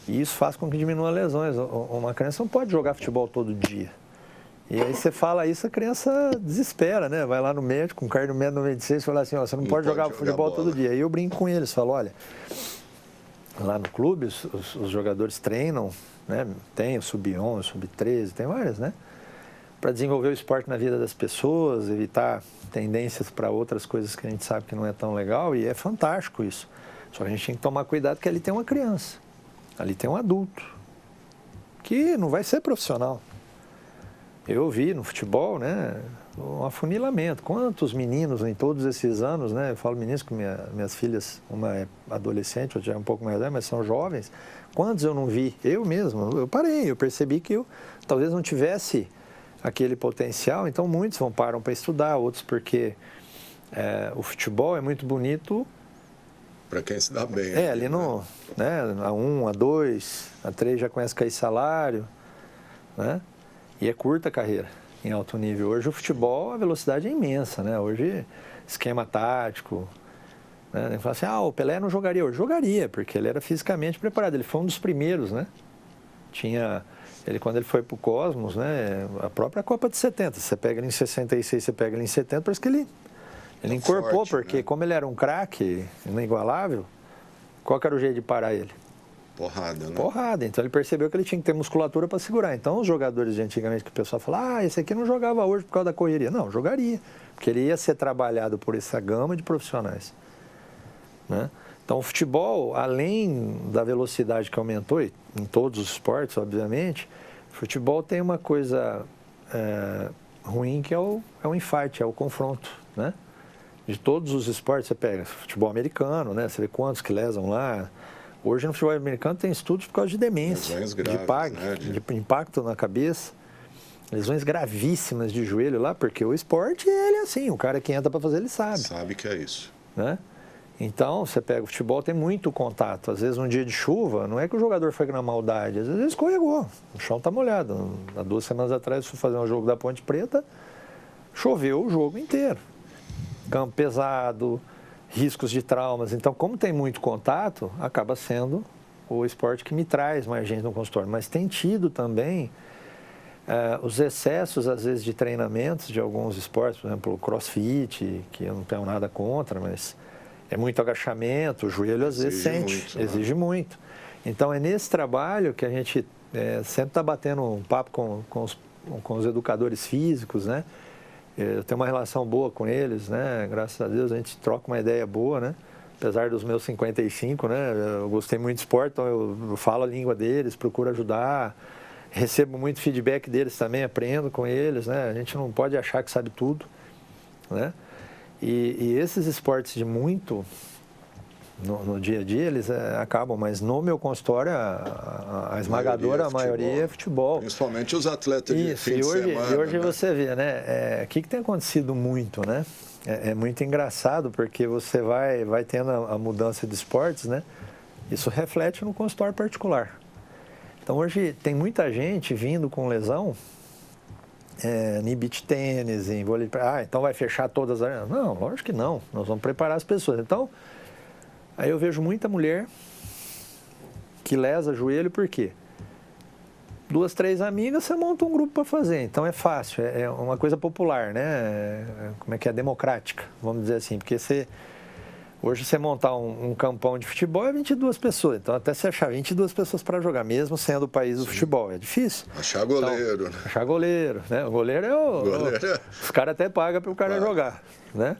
E isso faz com que diminua lesões. Uma criança não pode jogar futebol todo dia. E aí você fala isso, a criança desespera, né? Vai lá no médico, com cardio médico 96, e fala assim, ó, você não pode jogar futebol todo dia. E eu brinco com eles, falo, olha, lá no clube os jogadores treinam, né? Tem o sub-11, sub-13, tem várias, né? Para desenvolver o esporte na vida das pessoas, evitar tendências para outras coisas que a gente sabe que não é tão legal, e é fantástico isso. Só que a gente tem que tomar cuidado que ali tem uma criança, ali tem um adulto, que não vai ser profissional. Eu vi no futebol, né, um afunilamento. Quantos meninos em todos esses anos, né, eu falo meninos que minhas filhas, uma é adolescente, outra é um pouco mais velha, mas são jovens, quantos eu não vi? Eu mesmo, eu parei, eu percebi que eu talvez não tivesse aquele potencial, então muitos param para estudar, outros porque o futebol é muito bonito. Para quem se dá bem. Ali no, né, A1, A2, A3 já começa a cair salário, né? E é curta a carreira em alto nível. Hoje o futebol, a velocidade é imensa, né? Hoje, esquema tático, né? Ele fala assim, o Pelé não jogaria hoje. Jogaria, porque ele era fisicamente preparado, ele foi um dos primeiros, né? Quando ele foi para o Cosmos, né, a própria Copa de 70, você pega ele em 66, você pega ele em 70, parece que ele incorporou, forte, porque né? Como ele era um craque inigualável, qual que era o jeito de parar ele? Porrada, né? Porrada, então ele percebeu que ele tinha que ter musculatura para segurar. Então os jogadores de antigamente que o pessoal fala, esse aqui não jogava hoje por causa da correria. Não, jogaria, porque ele ia ser trabalhado por essa gama de profissionais, né? Então, o futebol, além da velocidade que aumentou, e em todos os esportes, obviamente, o futebol tem uma coisa ruim que é o infight, é o confronto, né? De todos os esportes, você pega futebol americano, né? Você vê quantos que lesam lá. Hoje, no futebol americano, tem estudos por causa de demência, graves, de impacto na cabeça, lesões gravíssimas de joelho lá, porque o esporte, ele é assim, o cara que entra para fazer, ele sabe. Sabe que é isso. Né? Então, você pega o futebol, tem muito contato. Às vezes, um dia de chuva, não é que o jogador foi na maldade, às vezes escorregou, o chão está molhado. Há 2 semanas atrás, eu fui fazer um jogo da Ponte Preta, choveu o jogo inteiro. Campo pesado, riscos de traumas. Então, como tem muito contato, acaba sendo o esporte que me traz mais gente no consultório. Mas tem tido também Os excessos, às vezes, de treinamentos de alguns esportes, por exemplo, o crossfit, que eu não tenho nada contra, mas é muito agachamento, o joelho às vezes sente, exige muito. Então, é nesse trabalho que a gente sempre está batendo um papo com os educadores físicos, né? Eu tenho uma relação boa com eles, né? Graças a Deus a gente troca uma ideia boa, né? Apesar dos meus 55, né? Eu gostei muito de esporte, então eu falo a língua deles, procuro ajudar, recebo muito feedback deles também, aprendo com eles, né? A gente não pode achar que sabe tudo, né? E esses esportes de muito no dia a dia, eles acabam, mas no meu consultório, a esmagadora maioria é futebol. Principalmente os atletas de fim de semana. E hoje você vê, né? O que tem acontecido muito, né? É muito engraçado, porque você vai tendo a mudança de esportes, né? Isso reflete no consultório particular. Então, hoje tem muita gente vindo com lesão em beach tênis, em vôlei. Então vai fechar todas as arenas? Não, lógico que não. Nós vamos preparar as pessoas. Então, aí eu vejo muita mulher que lesa joelho, por quê? 2, 3 amigas, você monta um grupo para fazer. Então é fácil, é uma coisa popular, né? Como é que é? Democrática, vamos dizer assim. Porque hoje você montar um campão de futebol é 22 pessoas. Então até você achar 22 pessoas para jogar, mesmo sendo o país do futebol, é difícil. Achar goleiro, então, né? Achar goleiro, né? O goleiro os caras até pagam para o cara jogar, né?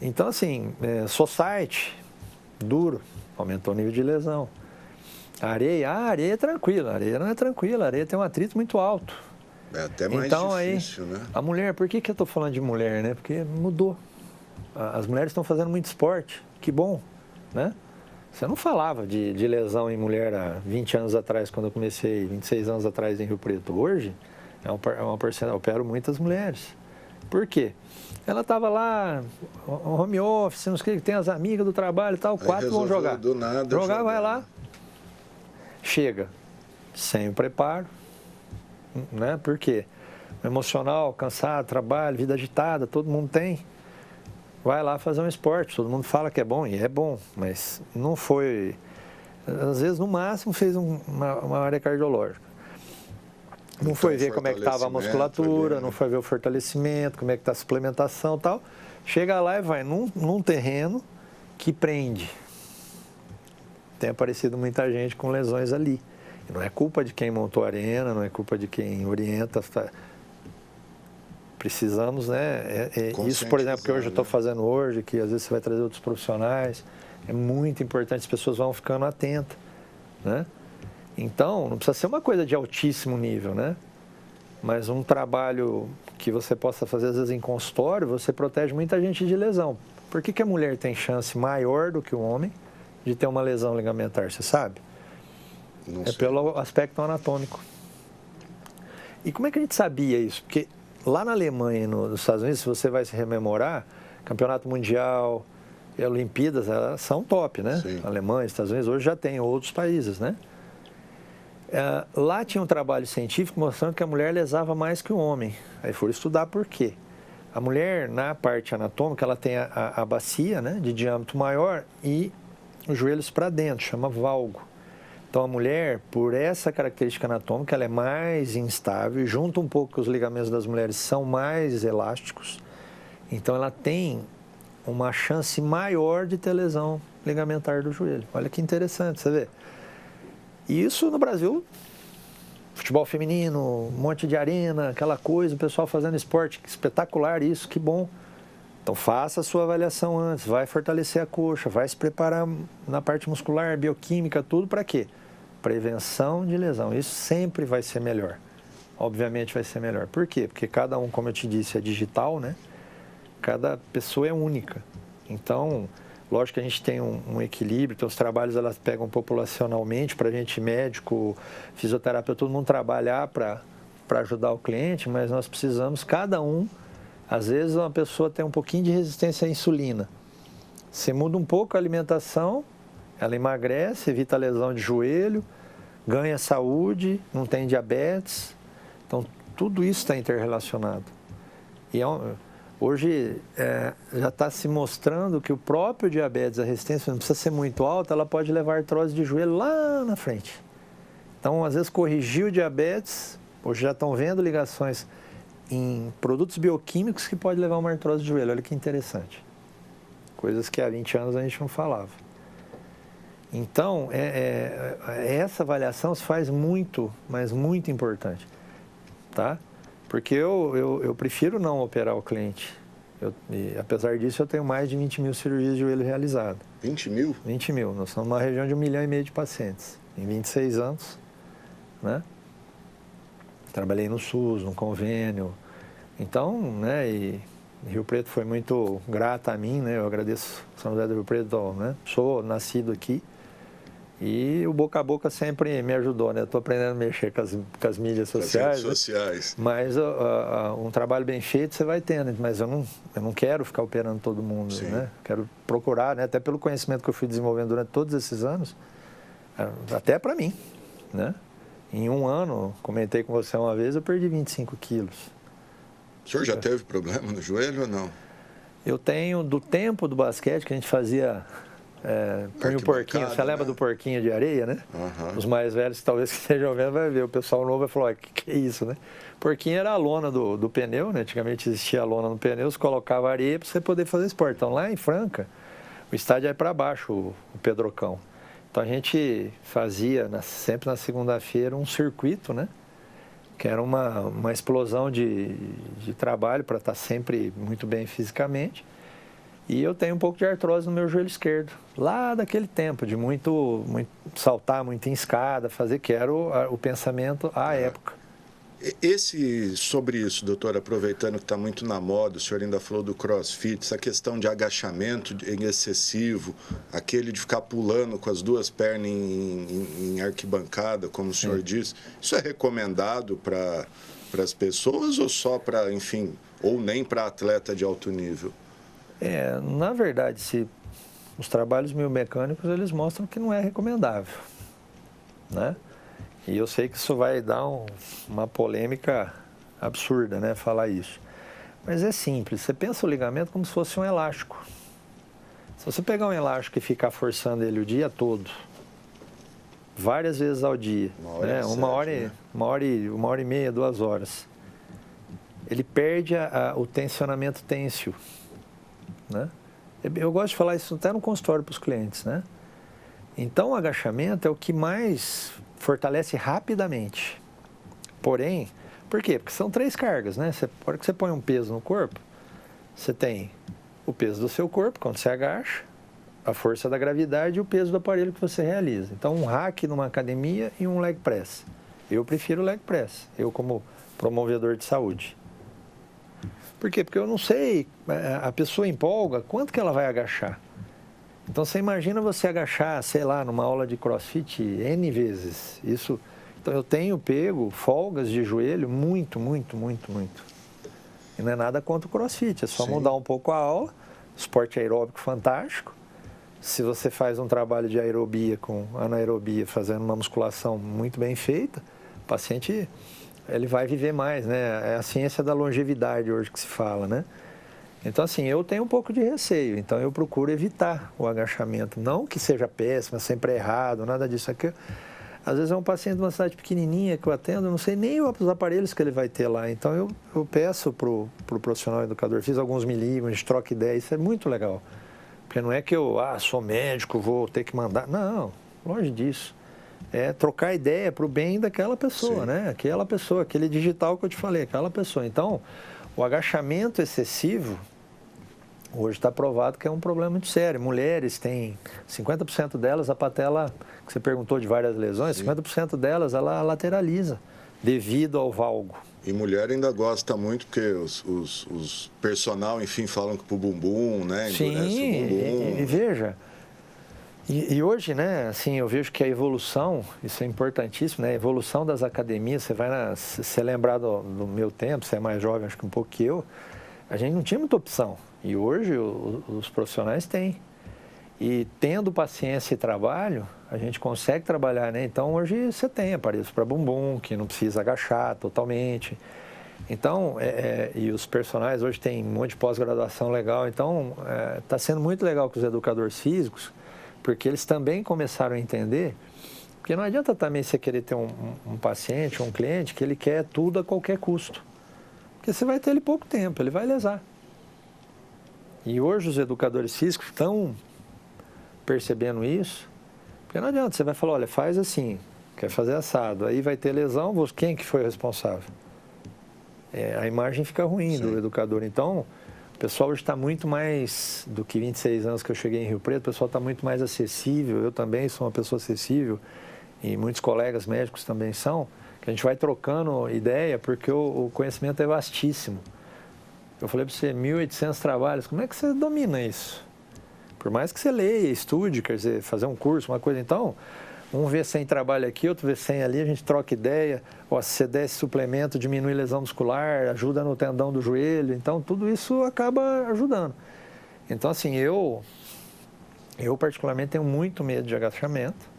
Então assim, society, duro, aumentou o nível de lesão. A areia é tranquila, a areia não é tranquila, a areia tem um atrito muito alto. É até mais difícil, né? A mulher, por que eu estou falando de mulher, né? Porque mudou. As mulheres estão fazendo muito esporte, que bom, né? Você não falava de lesão em mulher há 20 anos atrás, quando eu comecei, 26 anos atrás em Rio Preto. Hoje, uma porcentagem, eu opero muitas mulheres. Por quê? Ela estava lá, home office, não sei o que, tem as amigas do trabalho e tal, 4 vão jogar. Do nada jogar, vai lá, chega, sem o preparo, né? Por quê? Emocional, cansado, trabalho, vida agitada, todo mundo tem. Vai lá fazer um esporte, todo mundo fala que é bom, e é bom, mas não foi... Às vezes, no máximo, fez uma área cardiológica. Não foi ver como é que estava a musculatura, não foi ver o fortalecimento, como é que está a suplementação e tal. Chega lá e vai num terreno que prende. Tem aparecido muita gente com lesões ali. E não é culpa de quem montou a arena, não é culpa de quem orienta. Precisamos, né? Isso, por exemplo, que hoje eu estou fazendo hoje, que às vezes você vai trazer outros profissionais, é muito importante, as pessoas vão ficando atentas, né? Então, não precisa ser uma coisa de altíssimo nível, né? Mas um trabalho que você possa fazer, às vezes, em consultório, você protege muita gente de lesão. Por que a mulher tem chance maior do que o homem de ter uma lesão ligamentar, você sabe? Não sei. Pelo aspecto anatômico. E como é que a gente sabia isso? Porque lá na Alemanha e nos Estados Unidos, se você vai se rememorar, Campeonato Mundial e Olimpíadas, elas são top, né? Sim. Alemanha, Estados Unidos, hoje já tem outros países, né? Lá tinha um trabalho científico mostrando que a mulher lesava mais que o homem. Aí foram estudar por quê. A mulher, na parte anatômica, ela tem a bacia, né, de diâmetro maior e os joelhos para dentro, chama valgo. Então, a mulher, por essa característica anatômica, ela é mais instável, junto um pouco que os ligamentos das mulheres são mais elásticos. Então, ela tem uma chance maior de ter lesão ligamentar do joelho. Olha que interessante, você vê. Isso no Brasil, futebol feminino, um monte de arena, aquela coisa, o pessoal fazendo esporte, espetacular isso, que bom. Então faça a sua avaliação antes, vai fortalecer a coxa, vai se preparar na parte muscular, bioquímica, tudo para quê? Prevenção de lesão, isso sempre vai ser melhor, obviamente vai ser melhor. Por quê? Porque cada um, como eu te disse, é digital, né? Cada pessoa é única, então... Lógico que a gente tem um equilíbrio, então os trabalhos elas pegam populacionalmente para a gente, médico, fisioterapeuta, todo mundo trabalhar para ajudar o cliente, mas nós precisamos, cada um, às vezes uma pessoa tem um pouquinho de resistência à insulina. Você muda um pouco a alimentação, ela emagrece, evita a lesão de joelho, ganha saúde, não tem diabetes, então tudo isso está interrelacionado. E hoje já está se mostrando que o próprio diabetes, a resistência não precisa ser muito alta, ela pode levar a artrose de joelho lá na frente. Então, às vezes, corrigir o diabetes Hoje já estão vendo ligações em produtos bioquímicos que pode levar a uma artrose de joelho. Olha que interessante. Coisas que há 20 anos a gente não falava. Então, essa avaliação se faz muito, mas muito importante, tá? Porque eu prefiro não operar o cliente. E, apesar disso, eu tenho mais de 20 mil cirurgias de joelho realizadas. 20 mil? 20 mil. Nós estamos numa região de 1,5 milhão de pacientes. Em 26 anos, né? Trabalhei no SUS, no convênio. Então, né, e Rio Preto foi muito grata a mim, né? Eu agradeço São José do Rio Preto, né? Sou nascido aqui. E o boca a boca sempre me ajudou, né? Eu estou aprendendo a mexer com as mídias sociais. As redes sociais. Né? Mas um trabalho bem feito você vai tendo. Mas eu não quero ficar operando todo mundo, Sim. né? Quero procurar, né? Até pelo conhecimento que eu fui desenvolvendo durante todos esses anos, até para mim, né? Em um ano, comentei com você uma vez, eu perdi 25 quilos. O senhor já teve problema no joelho ou não? Eu tenho, do tempo do basquete que a gente fazia... põe o porquinho, você lembra, né? Do porquinho de areia, né? Uhum. Os mais velhos, talvez que estejam vendo, vai ver. O pessoal novo vai falar, que é isso, né? Porquinho era a lona do pneu, né? Antigamente existia a lona no pneu, você colocava areia para você poder fazer esporte. Então, lá em Franca, o estádio é para baixo, o Pedrocão. Então, a gente fazia, sempre na segunda-feira, um circuito, né? Que era uma explosão de trabalho para estar sempre muito bem fisicamente. E eu tenho um pouco de artrose no meu joelho esquerdo, lá daquele tempo, de muito saltar muito em escada, fazer, que era o pensamento à época. Sobre isso, doutor, aproveitando que está muito na moda, o senhor ainda falou do crossfit, essa questão de agachamento em excessivo, aquele de ficar pulando com as duas pernas em arquibancada, como o senhor disse, isso é recomendado para as pessoas ou só para, enfim, ou nem para atleta de alto nível? Na verdade, os trabalhos biomecânicos, eles mostram que não é recomendável, né? E eu sei que isso vai dar uma polêmica absurda, né, falar isso. Mas é simples, você pensa o ligamento como se fosse um elástico. Se você pegar um elástico e ficar forçando ele o dia todo, várias vezes ao dia, uma hora e meia, 2 horas, ele perde o tensionamento tênsio. Né? Eu gosto de falar isso até no consultório para os clientes, né? Então, o agachamento é o que mais fortalece rapidamente. Porém, por quê? Porque são 3 cargas, né? A hora que você põe um peso no corpo, você tem o peso do seu corpo, quando você agacha, a força da gravidade e o peso do aparelho que você realiza. Então, um hack numa academia e um leg press. Eu prefiro o leg press, eu como promovedor de saúde. Por quê? Porque eu não sei, a pessoa empolga, quanto que ela vai agachar? Então, você imagina você agachar, sei lá, numa aula de crossfit N vezes. Então, eu tenho pego folgas de joelho muito. E não é nada contra o crossfit, é só mudar um pouco a aula, esporte aeróbico fantástico. Se você faz um trabalho de aerobia com anaerobia, fazendo uma musculação muito bem feita, o paciente... ele vai viver mais, né? É a ciência da longevidade hoje que se fala, né? Então, assim, eu tenho um pouco de receio, então eu procuro evitar o agachamento. Não que seja péssimo, sempre é errado, nada disso aqui. Às vezes é um paciente de uma cidade pequenininha que eu atendo, eu não sei nem os aparelhos que ele vai ter lá. Então, eu peço para o profissional educador, fiz alguns milímetros, a gente troca ideia, isso é muito legal. Porque não é que eu, sou médico, vou ter que mandar. Não, longe disso. É trocar ideia para o bem daquela pessoa, né? Aquela pessoa, aquele digital que eu te falei, aquela pessoa. Então, o agachamento excessivo, hoje está provado que é um problema muito sério. Mulheres têm, 50% delas, a patela, que você perguntou de várias lesões, 50% delas ela lateraliza, devido ao valgo. E mulher ainda gosta muito, porque os personal, enfim, falam que pro bumbum, né? Endurece o bumbum. E veja... E hoje, né, assim, eu vejo que a evolução, isso é importantíssimo, né, a evolução das academias, você lembrar do meu tempo, você é mais jovem, acho que um pouco que eu, a gente não tinha muita opção. E hoje os profissionais têm. E tendo paciência e trabalho, a gente consegue trabalhar, né? Então, hoje você tem aparelhos para bumbum, que não precisa agachar totalmente. Então, e os personagens hoje têm um monte de pós-graduação legal. Então, está sendo muito legal com os educadores físicos, porque eles também começaram a entender Porque não adianta também você querer ter um paciente, um cliente, que ele quer tudo a qualquer custo. Porque você vai ter ele pouco tempo, ele vai lesar. E hoje os educadores físicos estão percebendo isso, porque não adianta, você vai falar, olha, faz assim, quer fazer assado, aí vai ter lesão, quem que foi o responsável? A imagem fica ruim do educador. Então, o pessoal hoje está muito mais, do que 26 anos que eu cheguei em Rio Preto, o pessoal está muito mais acessível, eu também sou uma pessoa acessível, e muitos colegas médicos também são, que a gente vai trocando ideia, porque o conhecimento é vastíssimo. Eu falei para você, 1.800 trabalhos, como é que você domina isso? Por mais que você leia, estude, quer dizer, fazer um curso, uma coisa, então, um vê 100 trabalho aqui, outro vê 100 ali, a gente troca ideia, ó, se você der esse suplemento, diminui lesão muscular, ajuda no tendão do joelho, então tudo isso acaba ajudando. Então, assim, eu particularmente tenho muito medo de agachamento,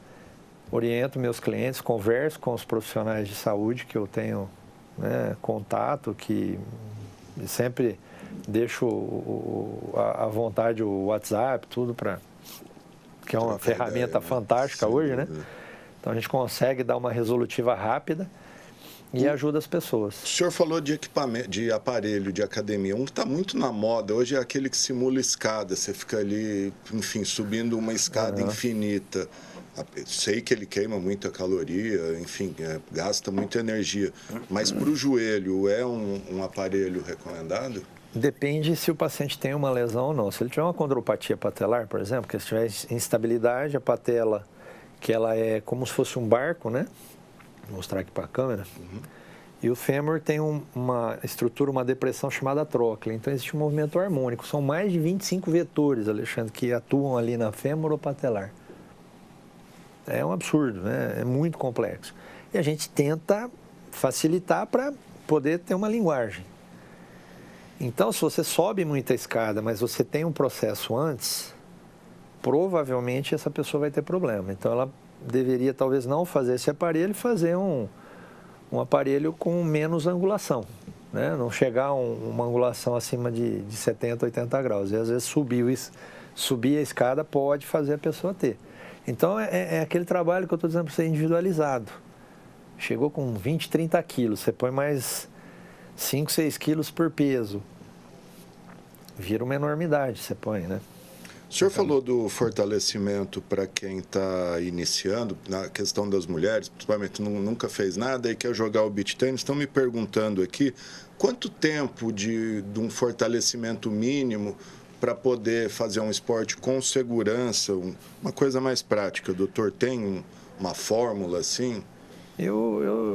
oriento meus clientes, converso com os profissionais de saúde que eu tenho, né, contato, que sempre deixo à vontade o WhatsApp, tudo para... que é uma ferramenta fantástica hoje, né? Então a gente consegue dar uma resolutiva rápida e ajuda as pessoas. O senhor falou de equipamento, de aparelho, de academia. Um que está muito na moda hoje é aquele que simula escada. Você fica ali, enfim, subindo uma escada infinita. Sei que ele queima muita caloria, enfim, gasta muita energia. Mas para o joelho, é um aparelho recomendado? Depende se o paciente tem uma lesão ou não. Se ele tiver uma condropatia patelar, por exemplo, que se tiver instabilidade, a patela, que ela é como se fosse um barco, né? Vou mostrar aqui para a câmera. E o fêmur tem uma estrutura, uma depressão chamada tróclea. Então, existe um movimento harmônico. São mais de 25 vetores, Alexandre, que atuam ali na fêmur ou patelar. É um absurdo, né? É muito complexo. E a gente tenta facilitar para poder ter uma linguagem. Então, se você sobe muita escada, mas você tem um processo antes, provavelmente essa pessoa vai ter problema. Então, ela deveria talvez não fazer esse aparelho e fazer um aparelho com menos angulação, né? Não chegar a uma angulação acima de 70, 80 graus. E às vezes subir a escada pode fazer a pessoa ter. Então, é aquele trabalho que eu estou dizendo para você, individualizado. Chegou com 20, 30 quilos, você põe mais 5, 6 quilos por peso. Vira uma enormidade, você põe, né? O senhor falou do fortalecimento para quem está iniciando, na questão das mulheres, principalmente nunca fez nada e quer jogar o beach tennis. Estão me perguntando aqui, quanto tempo de um fortalecimento mínimo para poder fazer um esporte com segurança, uma coisa mais prática? Doutor, tem uma fórmula assim?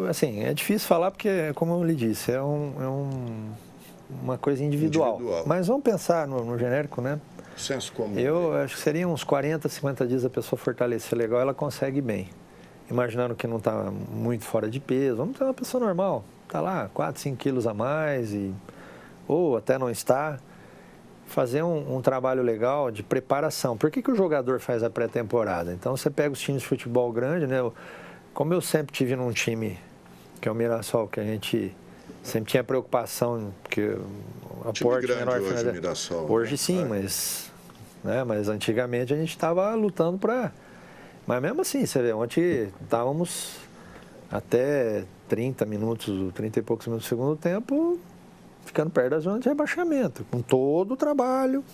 Assim, é difícil falar porque, como eu lhe disse, é uma coisa individual. Mas vamos pensar no genérico, né? Senso comum. Eu acho que seria uns 40, 50 dias a pessoa fortalecer legal, ela consegue bem. Imaginando que não está muito fora de peso, vamos ter uma pessoa normal, está lá 4, 5 quilos a mais, ou até não está. Fazer um trabalho legal de preparação. Por que o jogador faz a pré-temporada? Então, você pega os times de futebol grande, né? Como eu sempre tive num time, que é o Mirassol, que a gente sempre tinha preocupação, porque o aporte menor... Hoje, Mirassol, hoje sim, mas antigamente a gente estava lutando para... Mas mesmo assim, você vê, ontem estávamos até 30 minutos, 30 e poucos minutos do segundo tempo, ficando perto da zona de rebaixamento, com todo o trabalho.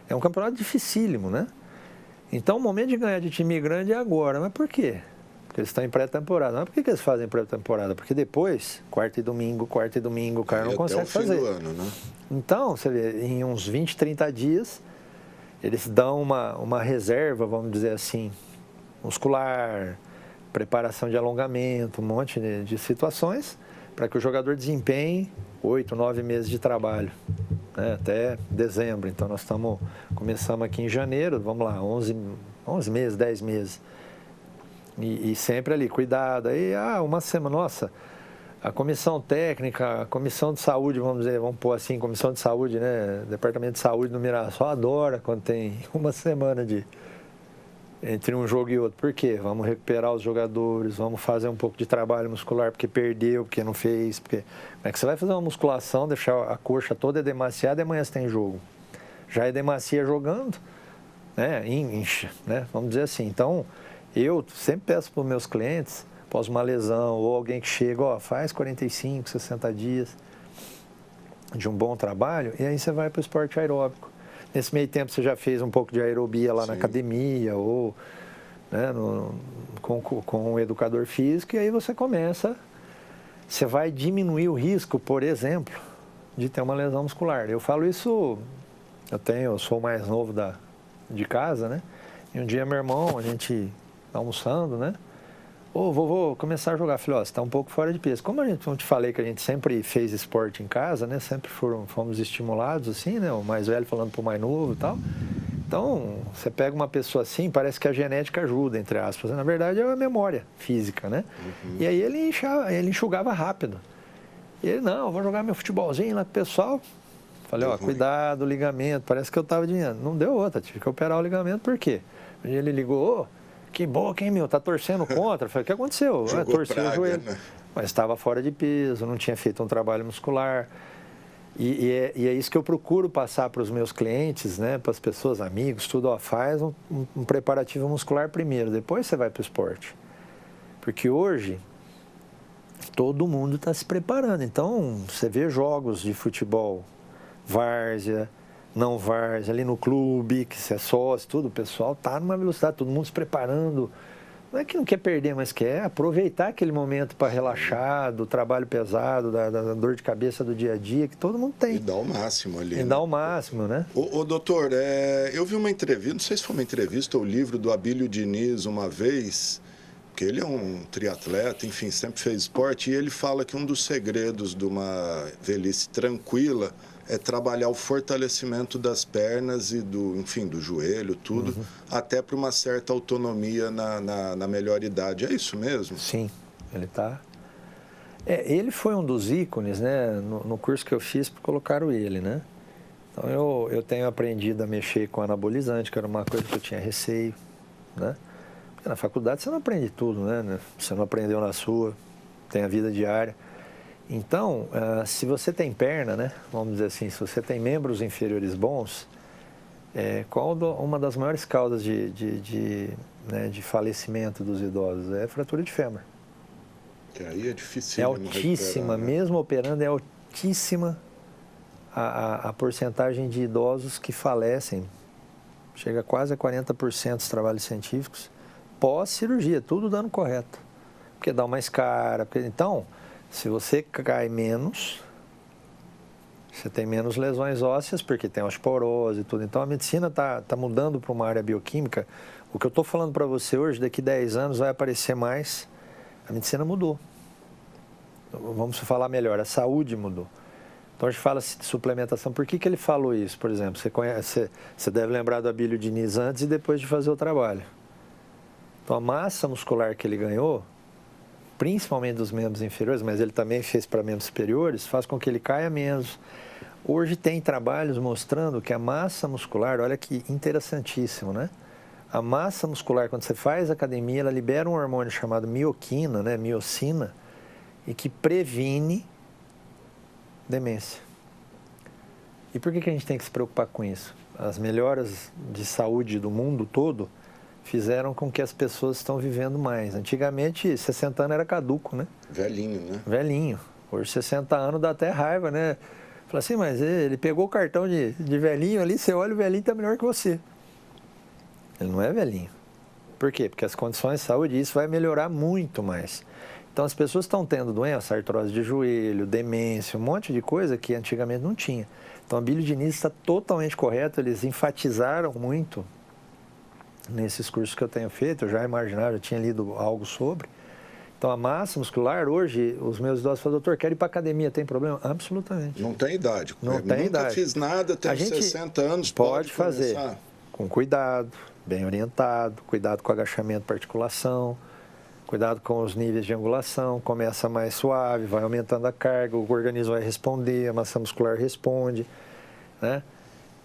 É um campeonato dificílimo, né? Então, o momento de ganhar de time grande é agora. Mas por quê? Porque eles estão em pré-temporada. Mas por que eles fazem pré-temporada? Porque depois, quarta e domingo, o cara não consegue fazer. Até o fim do ano, né? Então, você vê, em uns 20, 30 dias, eles dão uma reserva, vamos dizer assim, muscular, preparação de alongamento, um monte de situações, para que o jogador desempenhe 8, 9 meses de trabalho, né, até dezembro. Então, nós começamos aqui em janeiro, vamos lá, 11 meses, 10 meses. E sempre ali, cuidado. Aí, uma semana, nossa, a comissão técnica, a comissão de saúde, vamos pôr assim, comissão de saúde, né, departamento de saúde no Mirassol adora quando tem uma semana entre um jogo e outro. Por quê? Vamos recuperar os jogadores, vamos fazer um pouco de trabalho muscular porque perdeu, porque não fez. Como é que você vai fazer uma musculação, deixar a coxa toda edemaciada e amanhã você tem jogo? Já edemacia jogando, né? Incha, né? Vamos dizer assim. Então, Eu sempre peço para os meus clientes, após uma lesão ou alguém que chega, ó, faz 45, 60 dias de um bom trabalho, e aí você vai para o esporte aeróbico. Nesse meio tempo você já fez um pouco de aerobia lá na academia ou, né, com um educador físico, e aí você começa, você vai diminuir o risco, por exemplo, de ter uma lesão muscular. Eu falo isso, eu sou o mais novo de casa, né? E um dia meu irmão, a gente almoçando, né? Ô, vovô, começar a jogar. Falei, ó, você está um pouco fora de peso. Como eu te falei que a gente sempre fez esporte em casa, né? Sempre fomos estimulados, assim, né? O mais velho falando pro mais novo e tal. Então, você pega uma pessoa assim, parece que a genética ajuda, entre aspas. Na verdade, é a memória física, né? E aí ele enxugava rápido. E ele, não, eu vou jogar meu futebolzinho lá com o pessoal. Falei, ó, cuidado, ligamento. Parece que eu tava dinheiro. Não deu outra, tive que operar o ligamento. Por quê? E ele ligou, que boca, hein, meu? Tá torcendo contra. Falei, o que aconteceu? Torci o joelho. Né? Mas estava fora de peso, não tinha feito um trabalho muscular. E é isso que eu procuro passar para os meus clientes, né? Para as pessoas, amigos, tudo. Ó, faz um preparativo muscular primeiro, depois você vai para o esporte. Porque hoje, todo mundo está se preparando. Então, você vê jogos de futebol, várzea, não várzea, ali no clube, que você é sócio, tudo, o pessoal está numa velocidade, todo mundo se preparando. Não é que não quer perder, mas quer aproveitar aquele momento para relaxar do trabalho pesado, da dor de cabeça do dia a dia, que todo mundo tem. E dá o máximo ali. E dá o máximo, né? Ô doutor, eu vi uma entrevista, não sei se foi uma entrevista ou livro do Abílio Diniz uma vez, que ele é um triatleta, enfim, sempre fez esporte, e ele fala que um dos segredos de uma velhice tranquila é trabalhar o fortalecimento das pernas e do joelho, tudo, até para uma certa autonomia na melhor idade. É isso mesmo? Sim, ele está... ele foi um dos ícones, né? No curso que eu fiz, colocaram ele, né? Então, eu tenho aprendido a mexer com anabolizante, que era uma coisa que eu tinha receio, né? Porque na faculdade você não aprende tudo, né? Você não aprendeu na sua, tem a vida diária. Então, se você tem perna, né, vamos dizer assim, se você tem membros inferiores bons, qual uma das maiores causas de falecimento dos idosos? É a fratura de fêmur. Que aí é difícil. É altíssima, né? Mesmo operando, é altíssima a porcentagem de idosos que falecem. Chega quase a 40% dos trabalhos científicos pós-cirurgia, tudo dando correto. Porque dá uma escara. Então, se você cai menos, você tem menos lesões ósseas, porque tem osteoporose e tudo. Então, a medicina está mudando para uma área bioquímica. O que eu estou falando para você hoje, daqui a 10 anos vai aparecer mais. A medicina mudou. Vamos falar melhor, a saúde mudou. Então, a gente fala de suplementação. Por que ele falou isso, por exemplo? Você deve lembrar do Abílio Diniz antes e depois de fazer o trabalho. Então, a massa muscular que ele ganhou, principalmente dos membros inferiores, mas ele também fez para membros superiores, faz com que ele caia menos. Hoje tem trabalhos mostrando que a massa muscular, olha que interessantíssimo, né? A massa muscular, quando você faz academia, ela libera um hormônio chamado mioquina, né? Miocina, e que previne demência. E por que a gente tem que se preocupar com isso? As melhoras de saúde do mundo todo fizeram com que as pessoas estão vivendo mais. Antigamente, 60 anos era caduco, né? Velhinho, né? Velhinho. Hoje, 60 anos dá até raiva, né? Fala assim, mas ele pegou o cartão de velhinho ali, você olha, o velhinho está melhor que você. Ele não é velhinho. Por quê? Porque as condições de saúde, isso vai melhorar muito mais. Então, as pessoas estão tendo doença, artrose de joelho, demência, um monte de coisa que antigamente não tinha. Então, a Abílio Diniz está totalmente correto, eles enfatizaram muito nesses cursos que eu tenho feito, eu já imaginava, já tinha lido algo sobre. Então, a massa muscular, hoje, os meus idosos falam, doutor, quero ir para academia, tem problema? Absolutamente. Não tem idade. Não tem idade. Nunca fiz nada, tenho 60 anos, pode fazer com cuidado, bem orientado, cuidado com agachamento para articulação, cuidado com os níveis de angulação, começa mais suave, vai aumentando a carga, o organismo vai responder, a massa muscular responde, né?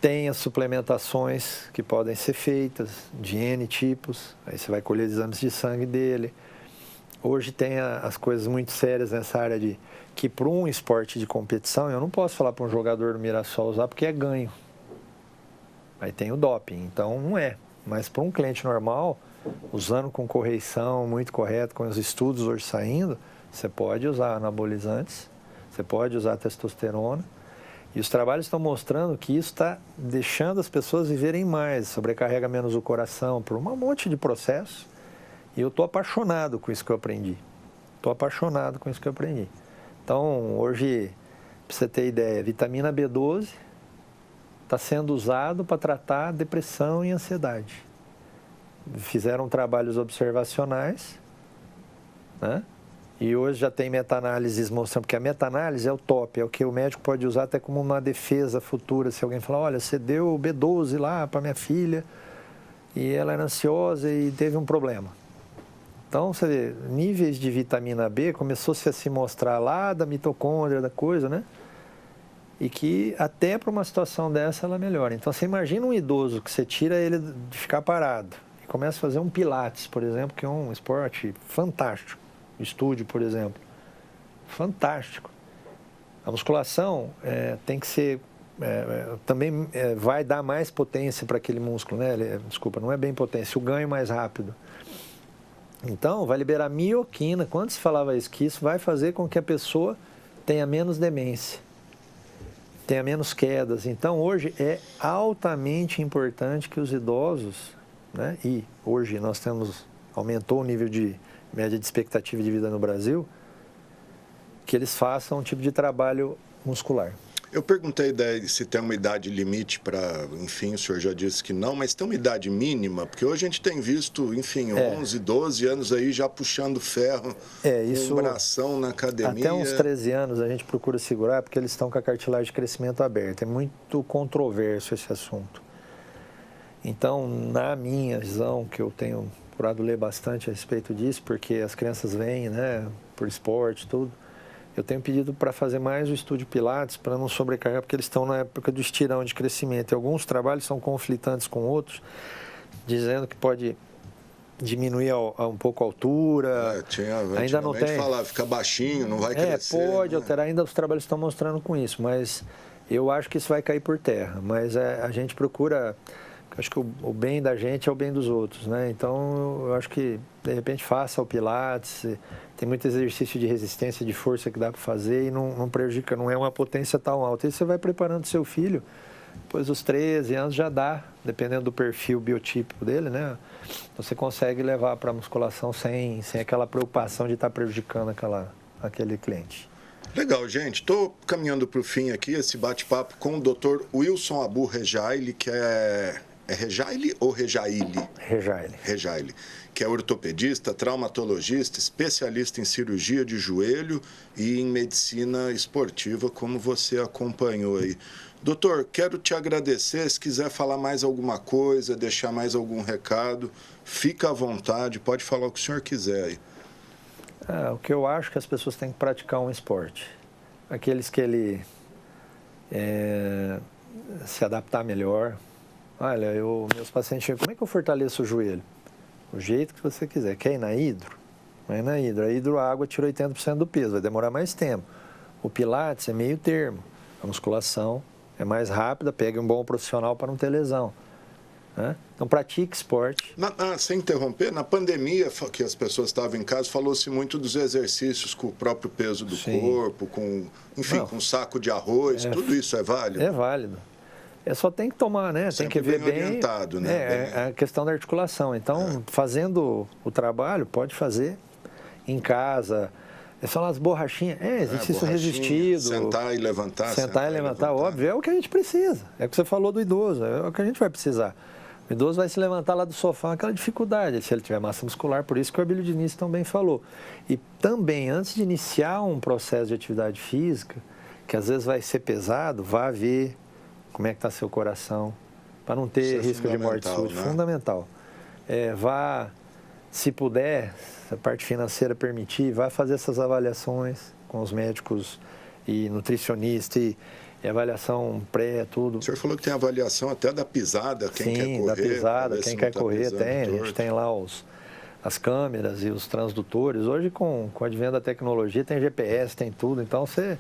Tem as suplementações que podem ser feitas, de N tipos, aí você vai colher exames de sangue dele. Hoje tem as coisas muito sérias nessa área de que para um esporte de competição, eu não posso falar para um jogador do Mirassol usar porque é ganho. Aí tem o doping, então não é. Mas para um cliente normal, usando com correição muito correta, com os estudos hoje saindo, você pode usar anabolizantes, você pode usar testosterona. E os trabalhos estão mostrando que isso está deixando as pessoas viverem mais, sobrecarrega menos o coração, por um monte de processos. E eu estou apaixonado com isso que eu aprendi. Estou apaixonado com isso que eu aprendi. Então, hoje, para você ter ideia, vitamina B12 está sendo usado para tratar depressão e ansiedade. Fizeram trabalhos observacionais, né? E hoje já tem meta-análises mostrando, porque a meta-análise é o top, é o que o médico pode usar até como uma defesa futura. Se alguém falar, olha, você deu B12 lá para minha filha e ela era ansiosa e teve um problema. Então, você vê, níveis de vitamina B começou-se a se mostrar lá da mitocôndria, da coisa, né? E que até para uma situação dessa ela melhora. Então, você imagina um idoso que você tira ele de ficar parado e começa a fazer um pilates, por exemplo, que é um esporte fantástico. Estúdio, por exemplo. Fantástico. A musculação tem que ser... também vai dar mais potência para aquele músculo, né? Desculpa, não é bem potência, o ganho mais rápido. Então, vai liberar mioquina. Quando se falava isso, que isso vai fazer com que a pessoa tenha menos demência, tenha menos quedas. Então, hoje é altamente importante que os idosos, né? E hoje nós aumentou o nível de média de expectativa de vida no Brasil, que eles façam um tipo de trabalho muscular. Eu perguntei se tem uma idade limite para, enfim, o senhor já disse que não, mas tem uma idade mínima, porque hoje a gente tem visto, enfim, 11, 12 anos aí já puxando ferro, isso, com bração na academia. Até uns 13 anos a gente procura segurar, porque eles estão com a cartilagem de crescimento aberta. É muito controverso esse assunto. Então, na minha visão, que eu tenho procurado ler bastante a respeito disso, porque as crianças vêm, né, por esporte, tudo. Eu tenho pedido para fazer mais o estúdio Pilates, para não sobrecarregar, porque eles estão na época do estirão de crescimento. E alguns trabalhos são conflitantes com outros, dizendo que pode diminuir um pouco a altura. Ainda não tem. Falar, fica baixinho, não vai crescer. Pode alterar, ainda os trabalhos estão mostrando com isso, mas eu acho que isso vai cair por terra. Mas a gente procura... Acho que o bem da gente é o bem dos outros, né? Então, eu acho que, de repente, faça o Pilates, tem muito exercício de resistência, de força que dá para fazer e não prejudica, não é uma potência tão alta. E você vai preparando seu filho, depois dos 13 anos já dá, dependendo do perfil biotípico dele, né? Você consegue levar para a musculação sem aquela preocupação de estar prejudicando aquele cliente. Legal, gente. Estou caminhando para o fim aqui, esse bate-papo com o Dr. Wilson Abu Rejaile, que é Rejaile ou Rejaile? Rejaile. Rejaile, que é ortopedista, traumatologista, especialista em cirurgia de joelho e em medicina esportiva, como você acompanhou aí. Doutor, quero te agradecer. Se quiser falar mais alguma coisa, deixar mais algum recado, fica à vontade, pode falar o que o senhor quiser aí. O que eu acho que as pessoas têm que praticar um esporte. Aqueles que ele se adaptar melhor. Olha, meus pacientes chegam, como é que eu fortaleço o joelho? O jeito que você quiser. Quer ir na hidro? Vai na hidro. A hidro, a água tira 80% do peso, vai demorar mais tempo. O Pilates é meio termo. A musculação é mais rápida, pega um bom profissional para não ter lesão. Né? Então, pratique esporte. Sem interromper, na pandemia que as pessoas estavam em casa, falou-se muito dos exercícios com o próprio peso do corpo, com um saco de arroz, tudo isso é válido? É válido. Só tem que tomar, né? Sempre tem que ver bem orientado, né? A questão da articulação. Então, fazendo o trabalho, pode fazer em casa. São as borrachinhas. Exercício resistido. Sentar e levantar. Sentar e levantar, óbvio. É o que a gente precisa. É o que você falou do idoso. É o que a gente vai precisar. O idoso vai se levantar lá do sofá, aquela dificuldade, se ele tiver massa muscular, por isso que o Abílio Diniz também falou. E também, antes de iniciar um processo de atividade física, que às vezes vai ser pesado, vá ver como é que está seu coração, para não ter risco de morte súbita. Né? Fundamental. Vá, se puder, se a parte financeira permitir, vá fazer essas avaliações com os médicos e nutricionista e avaliação pré, tudo. O senhor falou que tem avaliação até da pisada, quem quer correr. Sim, da pisada, quem quer correr tem. A gente tem lá as câmeras e os transdutores. Hoje, com o advento da tecnologia, tem GPS, tem tudo. Então, você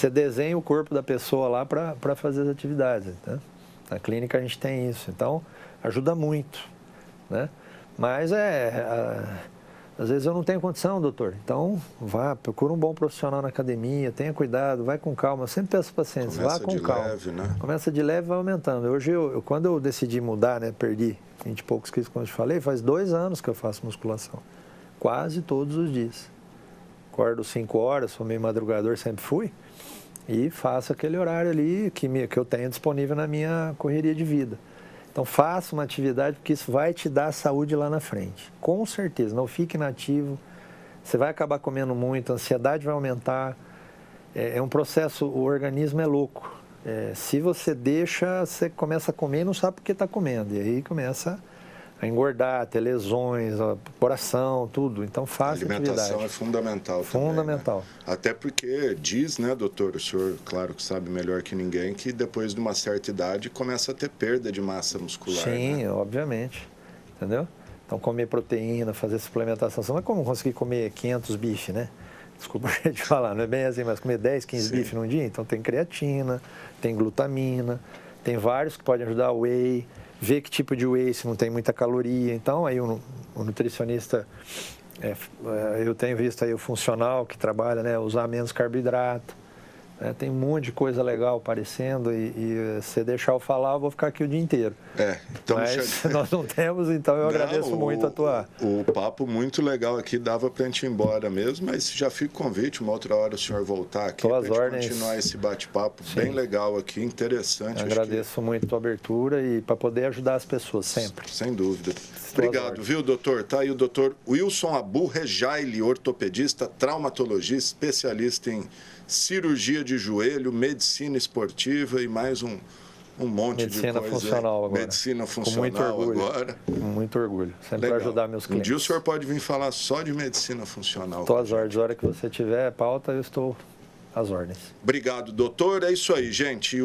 desenha o corpo da pessoa lá para fazer as atividades. Né? Na clínica, a gente tem isso. Então, ajuda muito. Né? Mas às vezes eu não tenho condição, doutor. Então, vá, procura um bom profissional na academia, tenha cuidado, vai com calma. Eu sempre peço pacientes, vá com calma. Começa de leve, né? Começa de leve e vai aumentando. Hoje, quando eu decidi mudar, né, perdi 20 e poucos quilos, como eu te falei, faz 2 anos que eu faço musculação. Quase todos os dias. Acordo 5 horas, sou meio madrugador, sempre fui. E faço aquele horário ali que eu tenho disponível na minha correria de vida. Então, faça uma atividade, porque isso vai te dar saúde lá na frente. Com certeza, não fique inativo. Você vai acabar comendo muito, a ansiedade vai aumentar. É um processo, o organismo é louco. Se você deixa, você começa a comer e não sabe por que está comendo. E aí começa a engordar, ter lesões, coração, tudo. Então, faça atividade. A alimentação é fundamental também. Fundamental. Né? Até porque diz, né, doutor, o senhor, claro que sabe melhor que ninguém, que depois de uma certa idade começa a ter perda de massa muscular. Sim, né? Obviamente. Entendeu? Então, comer proteína, fazer suplementação. Você não é como conseguir comer 500 bifes, né? Desculpa a gente falar, não é bem assim, mas comer 10, 15 bifes num dia. Então, tem creatina, tem glutamina, tem vários que podem ajudar, whey. Ver que tipo de whey, se não tem muita caloria. Então, aí o nutricionista, eu tenho visto aí o funcional que trabalha, né, usar menos carboidrato. Tem um monte de coisa legal aparecendo e se deixar eu falar, eu vou ficar aqui o dia inteiro. Então mas nós não temos, então eu agradeço muito a tua... O papo muito legal aqui, dava para a gente ir embora mesmo, mas já fica o convite, uma outra hora o senhor voltar aqui para a gente continuar esse bate-papo bem legal aqui, interessante. Eu agradeço muito a tua abertura e para poder ajudar as pessoas sempre. Sem dúvida. Obrigado, viu, doutor? Tá aí o doutor Wilson Abu Rejaile, ortopedista, traumatologista, especialista em cirurgia de joelho, medicina esportiva e mais um monte de coisa. Medicina funcional agora. Medicina funcional agora. Com muito orgulho. Sempre para ajudar meus clientes. Um dia o senhor pode vir falar só de medicina funcional. Estou às ordens. A hora que você tiver pauta, eu estou às ordens. Obrigado, doutor. É isso aí, gente.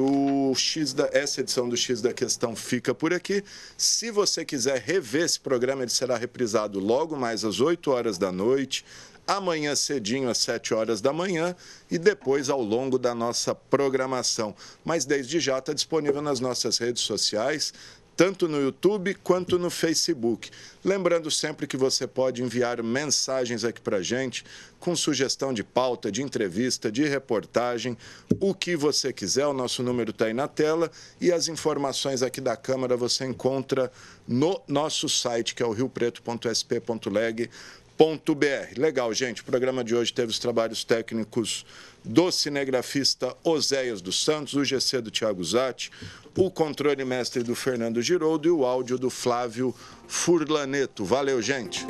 Essa edição do X da Questão fica por aqui. Se você quiser rever esse programa, ele será reprisado logo mais às 8 horas da noite. Amanhã cedinho às 7 horas da manhã e depois ao longo da nossa programação. Mas desde já está disponível nas nossas redes sociais, tanto no YouTube quanto no Facebook. Lembrando sempre que você pode enviar mensagens aqui para a gente com sugestão de pauta, de entrevista, de reportagem, o que você quiser. O nosso número está aí na tela e as informações aqui da Câmara você encontra no nosso site, que é o riopreto.sp.leg.br. Legal, gente. O programa de hoje teve os trabalhos técnicos do cinegrafista Oséias dos Santos, o GC do Thiago Zatti, o controle mestre do Fernando Giroldo e o áudio do Flávio Furlaneto. Valeu, gente.